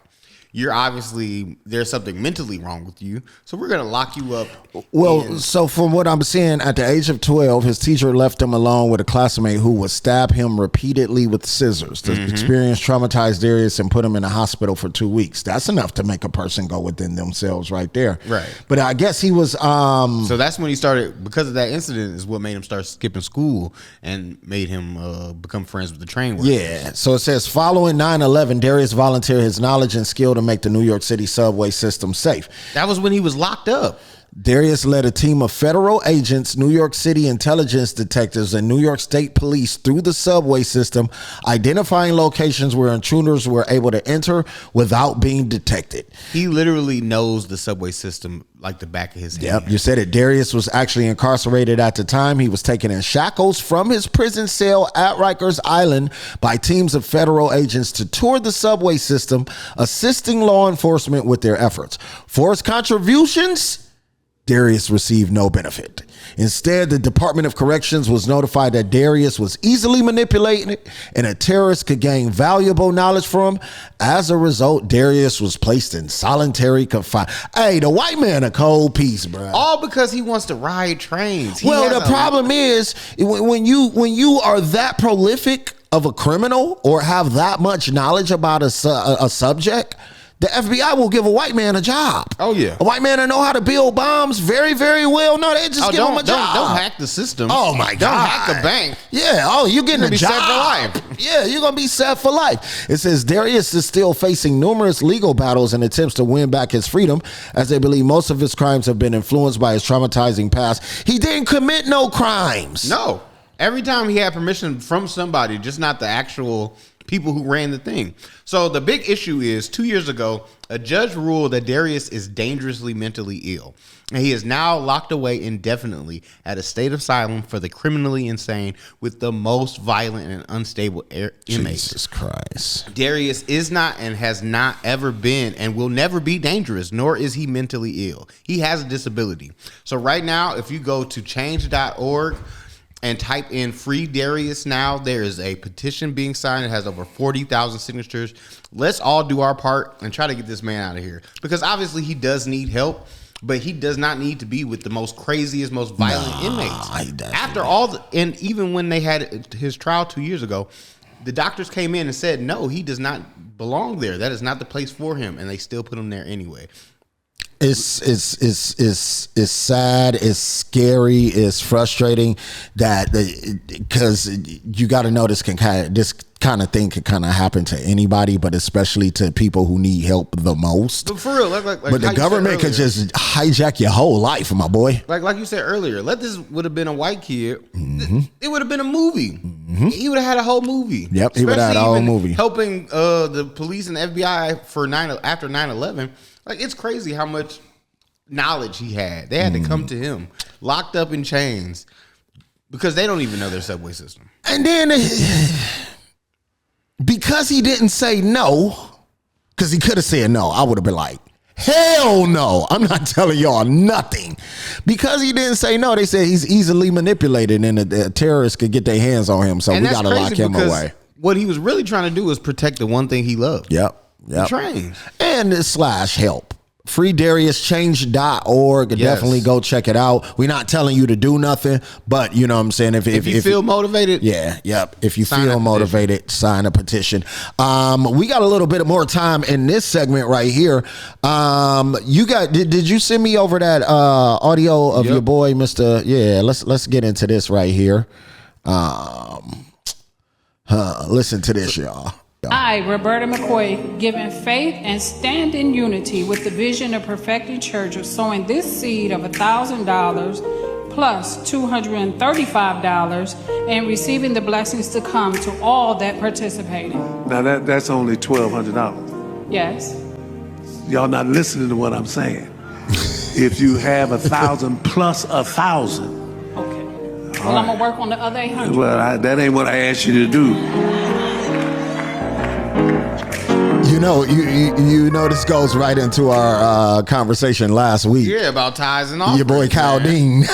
you're obviously, there's something mentally wrong with you, so we're going to lock you up." Well, so from what I'm seeing, at the age of 12, his teacher left him alone with a classmate who would stab him repeatedly with scissors. The experience traumatized Darius and put him in a hospital for 2 weeks. That's enough to make a person go within themselves right there. Right. But I guess he was... so that's when he started, because of that incident is what made him start skipping school and made him become friends with the train workers. Yeah. So it says, following 9/11, Darius volunteered his knowledge and skill to make the New York City subway system safe. That was when he was locked up. Darius led a team of federal agents, New York City intelligence detectives, and New York State police through the subway system, identifying locations where intruders were able to enter without being detected. He literally knows the subway system like the back of his hand. Yep, you said it. Darius was actually incarcerated at the time. He was taken in shackles from his prison cell at Rikers Island by teams of federal agents to tour the subway system, assisting law enforcement with their efforts. For his contributions, Darius received no benefit. Instead, the Department of Corrections was notified that Darius was easily manipulated and a terrorist could gain valuable knowledge from him. As a result, Darius was placed in solitary confinement. Hey, the white man a cold piece, bro. All because he wants to ride trains. Well, the problem is when you are that prolific of a criminal or have that much knowledge about a subject, The FBI will give a white man a job. Oh, yeah. A white man that know how to build bombs very, very well. No, they just give him a job. Don't hack the system. Oh my God! Don't hack a bank. Yeah. Oh, you're getting a be job set for life. Yeah, you're gonna be set for life. It says Darius is still facing numerous legal battles and attempts to win back his freedom, as they believe most of his crimes have been influenced by his traumatizing past. He didn't commit no crimes. No. Every time he had permission from somebody, just not the actual people who ran the thing. So the big issue is 2 years ago, a judge ruled that Darius is dangerously mentally ill. And he is now locked away indefinitely at a state asylum for the criminally insane with the most violent and unstable inmates. Jesus Christ. Darius is not and has not ever been and will never be dangerous, nor is he mentally ill. He has a disability. So right now, if you go to change.org and type in Free Darius now, there is a petition being signed. It has over 40,000 signatures. Let's all do our part and try to get this man out of here. Because obviously he does need help, but he does not need to be with the most craziest, most violent inmates. After all, and even when they had his trial 2 years ago, the doctors came in and said, no, he does not belong there. That is not the place for him. And they still put him there anyway. It's sad, it's scary, it's frustrating that because you got to know this kind of thing can kind of happen to anybody, but especially to people who need help the most. But for real, but the government could just hijack your whole life, my boy. Like you said earlier, this would have been a white kid. Mm-hmm. It would have been a movie. Mm-hmm. He would have had a whole movie. Yep, he would have had a whole movie. Helping the police and FBI after 9/11. Like, it's crazy how much knowledge he had. They had to come to him, locked up in chains, because they don't even know their subway system. And then because he didn't say no, because he could have said no, I would have been like, hell no, I'm not telling y'all nothing. Because he didn't say no, they said he's easily manipulated and the terrorists could get their hands on him, so we got to lock him away. What he was really trying to do was protect the one thing he loved. Yep. Trains. And / help. FreeDariusChange.org. Yes. Definitely go check it out. We're not telling you to do nothing, but you know what I'm saying. If you feel motivated, if you feel motivated, sign a petition. We got a little bit more time in this segment right here. You got? Did you send me over that audio of your boy, Mr.? Yeah, let's get into this right here. Listen to this, y'all. I, Roberta McCoy, given faith and stand in unity with the vision of Perfecting Church of sowing this seed of $1,000 plus $235 and receiving the blessings to come to all that participated. Now that's only $1,200. Yes. Y'all not listening to what I'm saying. If you have 1,000 plus 1,000. Okay. Well, I'm gonna work on the other 800. Well, that ain't what I asked you to do. You know, this goes right into our conversation last week. Yeah, about tithes and offerings. Your boy Cal Dean.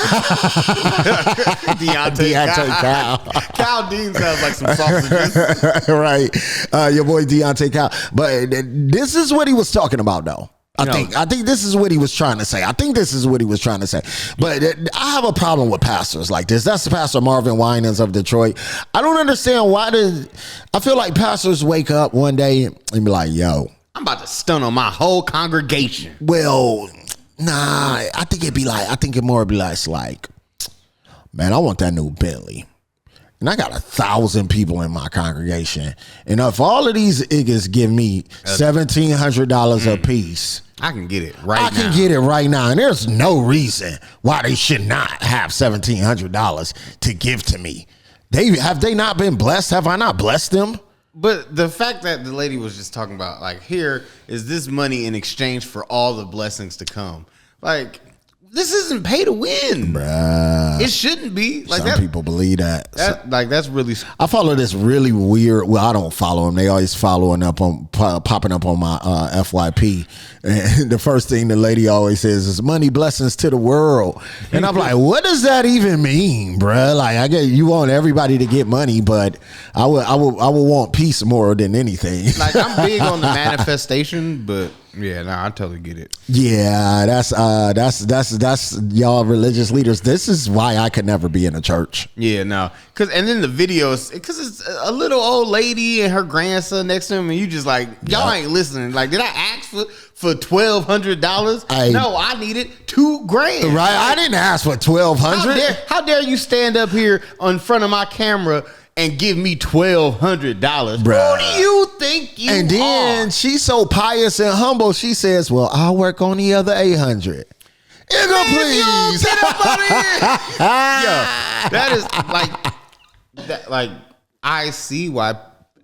Deontay Cal. Cal Dean sounds like some sausages. Right. Your boy Deontay Cal. But this is what he was talking about, though. I think this is what he was trying to say. But I have a problem with pastors like this. That's Pastor Marvin Winans of Detroit. I don't understand I feel like pastors wake up one day and be like, yo, I'm about to stun on my whole congregation. Well, nah, I think it more be like, man, I want that new Bentley. And I got 1,000 people in my congregation. And if all of these niggas give me $1,700 a piece, I can get it right now. I can get it right now. And there's no reason why they should not have $1,700 to give to me. Have they not been blessed? Have I not blessed them? But the fact that the lady was just talking about, like, here is this money in exchange for all the blessings to come. Like, this isn't pay to win. Bruh. It shouldn't be. Like, some people believe that. That's really. I follow this really weird. Well, I don't follow them. They always popping up on my FYP. And the first thing the lady always says is money blessings to the world. And I'm like, what does that even mean, bruh? Like, I get you want everybody to get money, but I would want peace more than anything. Like, I'm big on the manifestation, but Yeah, no, I totally get it. Yeah, that's y'all religious leaders. This is why I could never be in a church. Yeah, no, and then the videos, because it's a little old lady and her grandson next to him, and you just like, y'all ain't listening. Like, did I ask for $1,200? No, I needed $2,000. Right, I didn't ask for $1,200. How dare you stand up here in front of my camera and give me $1,200? Who do you think you are? And then she's so pious and humble. She says, "Well, I'll work on the other 800." Nigga, please. Get up out of here. Yo, that is like I see why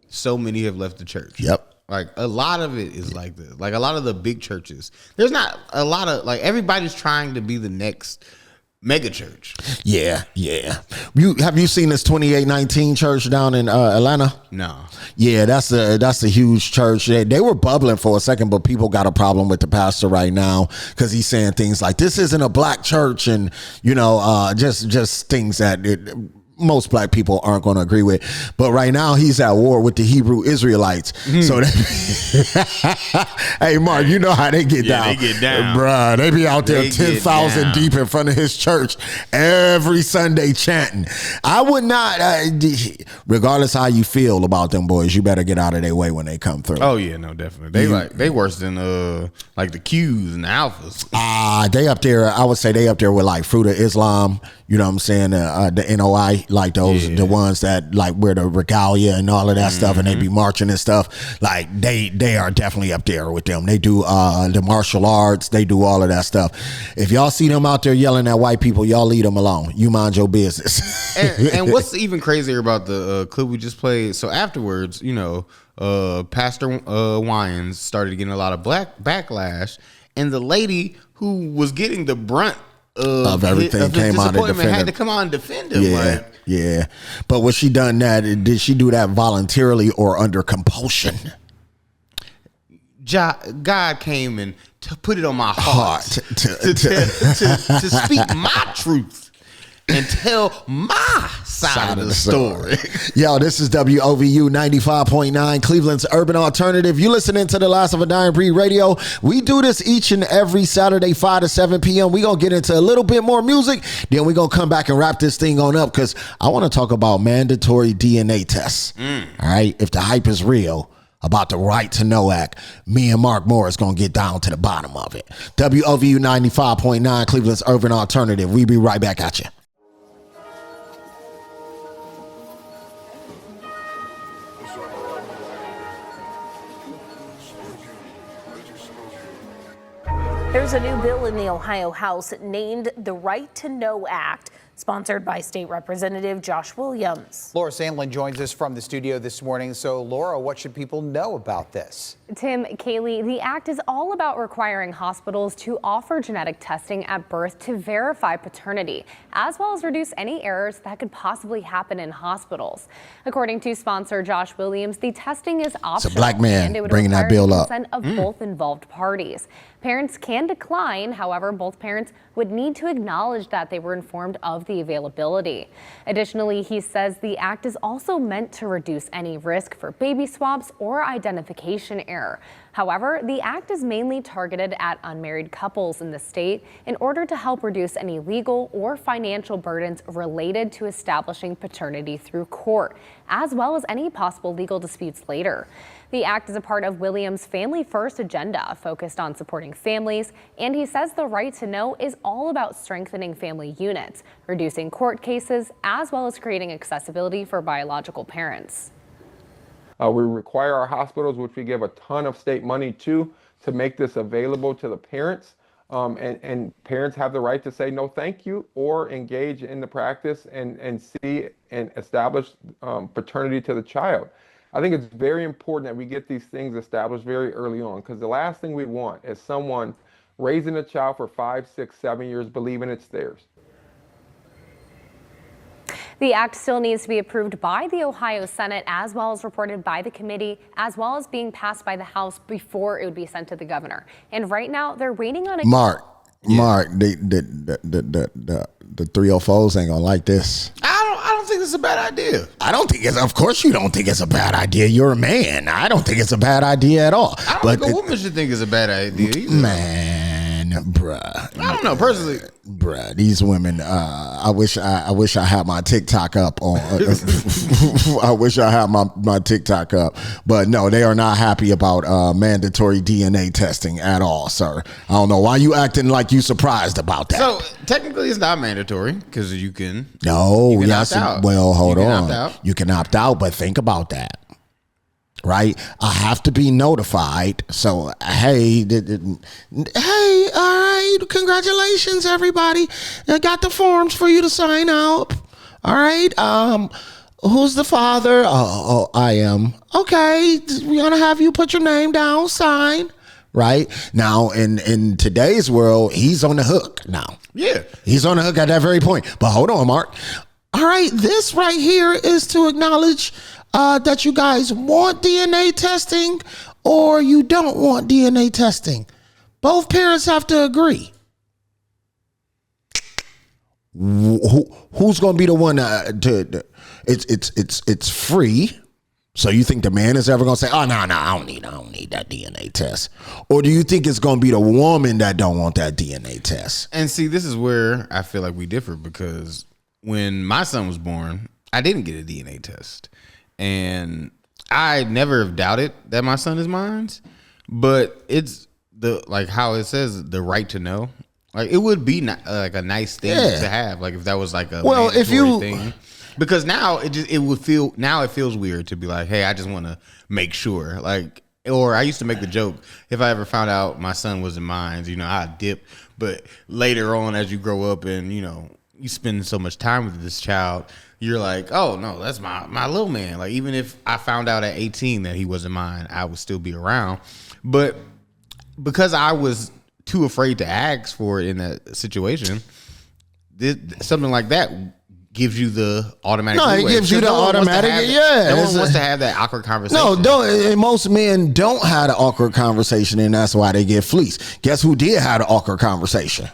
so many have left the church. Yep. Like a lot of it is like this. Like a lot of the big churches, there's not a lot of like everybody's trying to be the next mega church. Yeah. Have you seen this 2819 church down in Atlanta? No. Yeah, that's a huge church. They were bubbling for a second, but people got a problem with the pastor right now because he's saying things like, "This isn't a black church," and just things that most black people aren't going to agree with. But right now he's at war with the Hebrew Israelites. So hey, Mark, you know how they get down. They get down. Bruh, they be out there 10,000 deep in front of his church every Sunday chanting. I would not, regardless how you feel about them boys, you better get out of their way when they come through. Oh yeah, no, definitely. They worse than like the Qs and the Alphas. They up there. I would say they up there with like Fruit of Islam. You know what I'm saying? The NOI, like those, the ones that like wear the regalia and all of that stuff, and they be marching and stuff. Like they are definitely up there with them. They do the martial arts. They do all of that stuff. If y'all see them out there yelling at white people, y'all leave them alone. You mind your business. and what's even crazier about the clip we just played? So afterwards, Pastor Wyans started getting a lot of backlash, and the lady who was getting the brunt of everything came out and defended him. Had to come out and defend him. Yeah. But was she done that? Did she do that voluntarily or under compulsion? God came and put it on my heart to speak my truth and tell my side of the story. Yo, this is WOVU 95.9, Cleveland's Urban Alternative. You listening to the Last of a Dying Breed Radio. We do this each and every Saturday, 5 to 7 p.m. We're going to get into a little bit more music. Then we're going to come back and wrap this thing on up because I want to talk about mandatory DNA tests. All right? If the hype is real about the Right to Know Act, me and Mark Morris going to get down to the bottom of it. WOVU 95.9, Cleveland's Urban Alternative. We be right back at you. There's a new bill in the Ohio House named the Right to Know Act, sponsored by State Representative Josh Williams. Laura Sandlin joins us from the studio this morning. So, Laura, what should people know about this? Tim, Kaylee, the act is all about requiring hospitals to offer genetic testing at birth to verify paternity, as well as reduce any errors that could possibly happen in hospitals. According to sponsor Josh Williams, the testing is optional. It's a black man and it would bringing that require bill the up. consent of both involved parties. Parents can decline. However, both parents would need to acknowledge that they were informed of the availability. Additionally, he says the act is also meant to reduce any risk for baby swaps or identification error. However, the act is mainly targeted at unmarried couples in the state in order to help reduce any legal or financial burdens related to establishing paternity through court, as well as any possible legal disputes later. The act is a part of Williams' Family First agenda, focused on supporting families, and he says the Right to Know is all about strengthening family units, reducing court cases, as well as creating accessibility for biological parents. We require our hospitals, which we give a ton of state money to make this available to the parents. And parents have the right to say no thank you or engage in the practice and see and establish paternity to the child. I think it's very important that we get these things established very early on, because the last thing we want is someone raising a child for 5, 6, 7 years believing it's theirs. The act still needs to be approved by the Ohio Senate, as well as reported by the committee, as well as being passed by the House before it would be sent to the governor. And right now, they're waiting on a Mark, the 304s ain't gonna like this. I don't think it's a bad idea. I don't think it's. Of course, you don't think it's a bad idea. You're a man. I don't think it's a bad idea at all. I don't think a woman should think it's a bad idea either. Man, bruh. I don't know personally. Bruh, these women. I wish I had my TikTok up on. I wish I had my TikTok up, but no, they are not happy about mandatory DNA testing at all, sir. I don't know why you acting like you surprised about that. So technically, it's not mandatory because you can. No, you can yes. opt out. Well, hold you can on. Opt out. You can opt out, but think about that. Right, I have to be notified. So, hey, all right, congratulations, everybody. I got the forms for you to sign out. All right, who's the father? Oh, I am. Okay, we're gonna have you put your name down, sign. Right now, in today's world, he's on the hook now. Yeah, he's on the hook at that very point. But hold on, Mark. All right, this right here is to acknowledge that you guys want DNA testing or you don't want DNA testing. Both parents have to agree. Who's going to be the one to it's free. So you think the man is ever going to say, "Oh, no, I don't need that DNA test." Or do you think it's going to be the woman that don't want that DNA test? And see, this is where I feel like we differ, because when my son was born, I didn't get a DNA test. And I never have doubted that my son is mine, but it's like how it says, the right to know. Like, it would be like a nice thing to have, like if that was like a mandatory thing. Because now it feels weird to be like, hey, I just want to make sure. Like, or I used to make the joke, if I ever found out my son wasn't mine, I'd dip. But later on, as you grow up and you spend so much time with this child, you're like, oh no, that's my little man. Like, even if I found out at 18 that he wasn't mine, I would still be around. But because I was too afraid to ask for it in that situation, something like that gives you the automatic. No, it gives you the automatic. No one wants to have that awkward conversation. No, and most men don't have an awkward conversation, and that's why they get fleeced. Guess who did have an awkward conversation?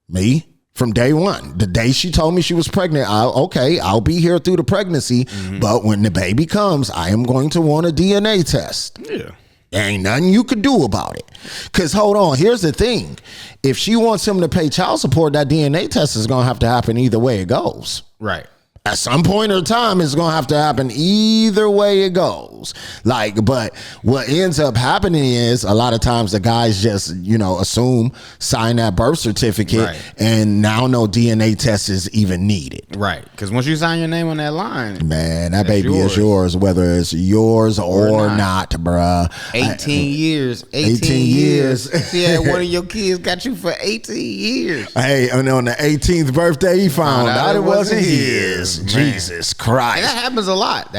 Me. From day one, the day she told me she was pregnant, I'll be here through the pregnancy, but when the baby comes, I am going to want a DNA test. Yeah. There ain't nothing you could do about it. Because hold on, here's the thing. If she wants him to pay child support, that DNA test is going to have to happen either way it goes. Right. At some point in time, it's going to have to happen either way it goes. But what ends up happening is a lot of times the guys just, assume, sign that birth certificate, and now no DNA test is even needed. Right. Because once you sign your name on that line, man, that baby is yours, whether it's yours or not, bruh. 18 years. 18 years. Yeah, one of your kids got you for 18 years. Hey, and on the 18th birthday, he found out it wasn't his. Man. Jesus Christ. And that happens a lot.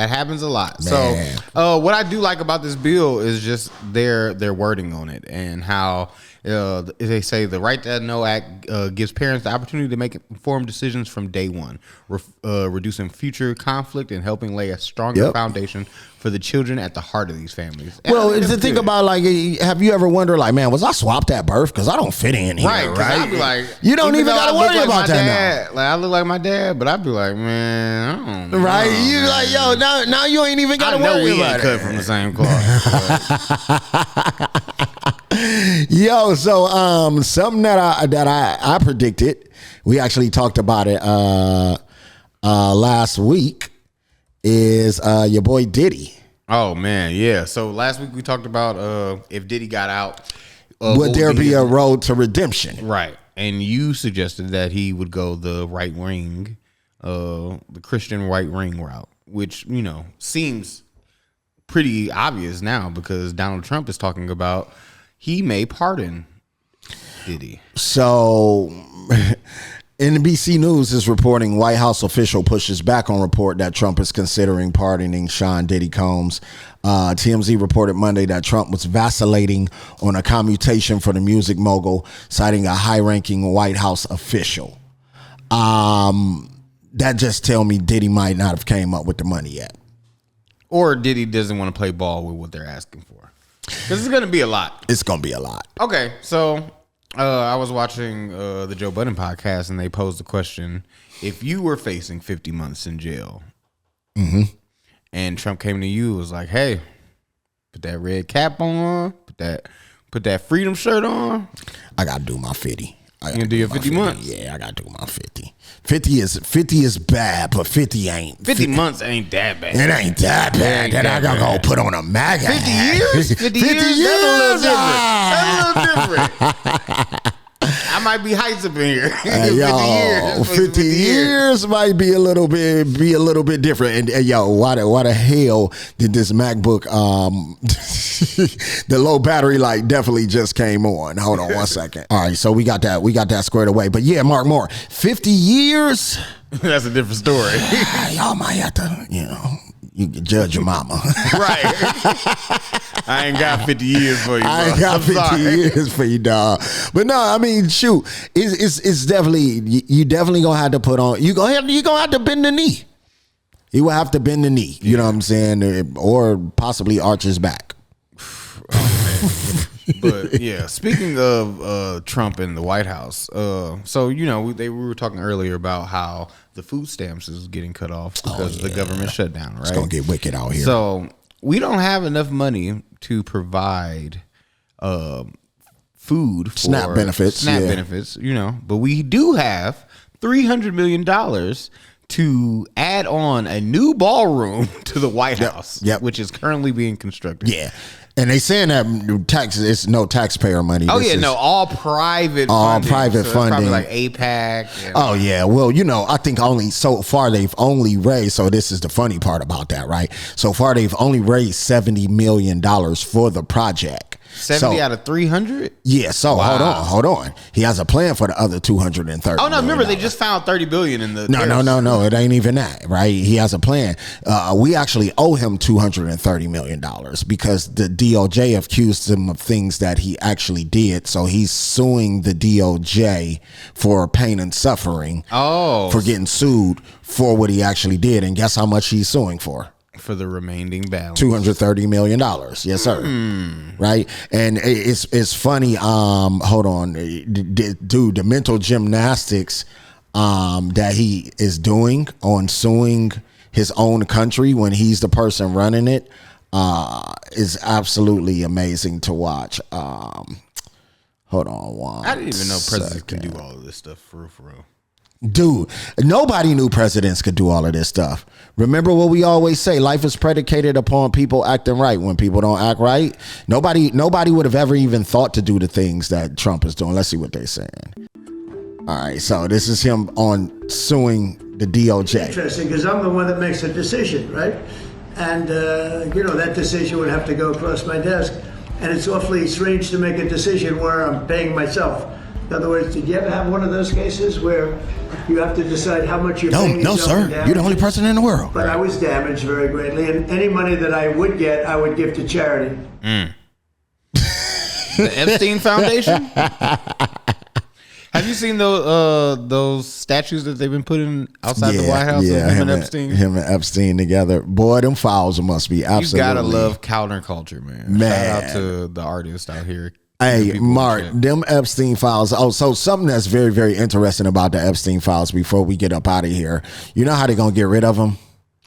Man. So what I do like about this bill is just their wording on it, and how they say the Right to Know Act gives parents the opportunity to make informed decisions from day one, reducing future conflict and helping lay a stronger foundation for the children at the heart of these families. And well, to think about, like, have you ever wondered, like, man, was I swapped at birth? Because I don't fit in here, right? I'd be like, you don't even got to worry about that now. Like, I look like my dad, but I'd be like, man, I don't know. Right? You like, yo, now you ain't even got to worry about it. Cut from the same cloth. Yo, so something that I predicted, we actually talked about it last week, is your boy Diddy. Oh man, yeah. So last week we talked about if Diddy got out, would there be a road to redemption? Right. And you suggested that he would go the right wing, the Christian right wing route, which, seems pretty obvious now, because Donald Trump is talking about he may pardon Diddy. So NBC News is reporting White House official pushes back on report that Trump is considering pardoning Sean Diddy Combs. TMZ reported Monday that Trump was vacillating on a commutation for the music mogul, citing a high-ranking White House official. That just tell me Diddy might not have came up with the money yet. Or Diddy doesn't want to play ball with what they're asking for. This is going to be a lot. It's going to be a lot. Okay, so I was watching the Joe Budden podcast, and they posed the question: if you were facing 50 months in jail, and Trump came to you, was like, "Hey, put that red cap on, put that freedom shirt on." I gotta do my 50. You gonna do your 50 months? Yeah, I gotta do my 50. 50 is bad, but 50 ain't. 50 months ain't that bad. It ain't that bad that I gotta go put on a MAGA 50 hat. years? 50 years? That's a little different. I might be heights up in here. 50 years might be a little bit different. And yo, why the hell did this MacBook the low battery light definitely just came on. Hold on one second. All right, so we got that squared away. But yeah, Mark Moore, 50 years. That's a different story. Y'all might have to, you can judge your mama. Right. I ain't got 50 years for you, bro. I ain't got 50 years for you, dog. But no, I mean, shoot, it's definitely, you definitely gonna have to put on, you gonna have to bend the knee. You will have to bend the knee, you know what I'm saying? Or possibly arch his back. But yeah, speaking of Trump and the White House, so we were talking earlier about how the food stamps is getting cut off because of the government shutdown, right? It's gonna get wicked out here. So we don't have enough money to provide food for SNAP benefits, but we do have $300 million to add on a new ballroom to the White House, which is currently being constructed. Yeah. And they saying that it's no taxpayer money. All private funding. All private so funding. Probably like AIPAC. Oh, yeah. Well, I think only so far they've only raised, so this is the funny part about that, right? So far they've only raised $70 million for the project. 70 out of 300? Yeah, so Wow. hold on. He has a plan for the other 230. Oh, no, remember they just found $30 billion in the No, it ain't even that, right? He has a plan. We actually owe him $230 million because the DOJ accused him of things that he actually did. So he's suing the DOJ for pain and suffering. For getting sued for what he actually did. And guess how much he's suing for? For the remaining balance. $230 million. Yes, sir. Right. And it's funny. Hold on, dude, the mental gymnastics that he is doing on suing his own country when he's the person running it is absolutely amazing to watch. Hold on one. I didn't even know presidents can do all of this stuff for real. Dude, nobody knew presidents could do all of this stuff. Remember what we always say, life is predicated upon people acting right. When people don't act right, nobody would have ever even thought to do the things that Trump is doing. Let's see what they're saying. All right, so this is him on suing the DOJ. Interesting, because I'm the one that makes the decision, right? And, that decision would have to go across my desk. And it's awfully strange to make a decision where I'm paying myself. In other words, did you ever have one of those cases where you have to decide how much you're paying? No, sir. You're the only person in the world. But I was damaged very greatly, and any money that I would get, I would give to charity. The Epstein Foundation? Have you seen those statues that they've been putting outside the White House? Yeah, of him and Epstein. Him and Epstein together. Boy, them files must be absolutely. You gotta love counterculture, man. Shout out to the artists out here. Hey, Mark, them Epstein files. Oh, so something that's very, very interesting about the Epstein files before we get up out of here. You know how they're going to get rid of them?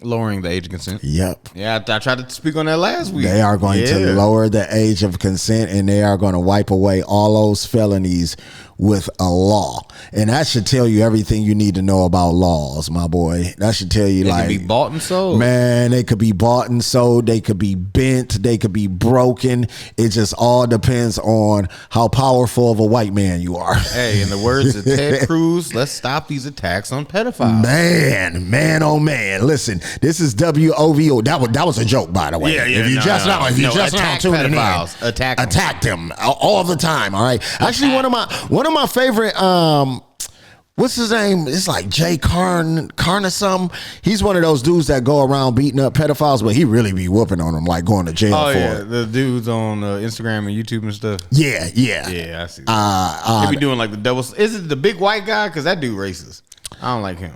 Lowering the age of consent. Yep. Yeah, I tried to speak on that last week. They are going to lower the age of consent, and they are going to wipe away all those felonies with a law. And that should tell you everything you need to know about laws, my boy. That should tell you, they like, could be bought and sold. Man, they could be bought and sold. They could be bent. They could be broken. It just all depends on how powerful of a white man you are. Hey, in the words of Ted Cruz, let's stop these attacks on pedophiles. Man, oh man. Listen, this is WOVO. That was a joke, by the way. If you just now tuning in, attack them all the time. All right. Actually, one of my favorite. What's his name? It's like Jay Carn or something. He's one of those dudes that go around beating up pedophiles, but he really be whooping on them, like going to jail for it. The dudes on Instagram and YouTube and stuff. Yeah. I see. They be doing like the double. Is it the big white guy? Because that dude racist. I don't like him.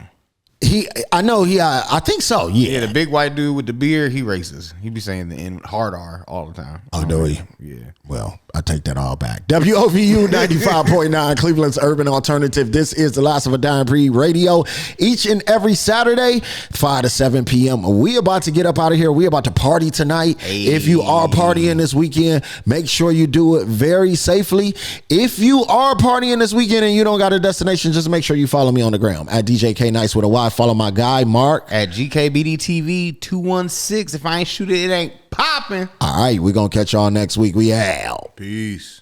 I think so. Yeah, the big white dude with the beard, he racist. He be saying the N hard R all the time. Oh, do he? Yeah. Well, I take that all back. WOVU 95.9, Cleveland's urban alternative. This is the Last of a Dying Breed Radio. Each and every Saturday, 5 to 7 p.m. We about to get up out of here. We about to party tonight. Hey. If you are partying this weekend, make sure you do it very safely. If you are partying this weekend and you don't got a destination, just make sure you follow me on the gram at DJ K Nice with a Y. Follow my guy, Mark. At GKBDTV 216. If I ain't shoot it, it ain't popping. All right, we're going to catch y'all next week. We out. Peace.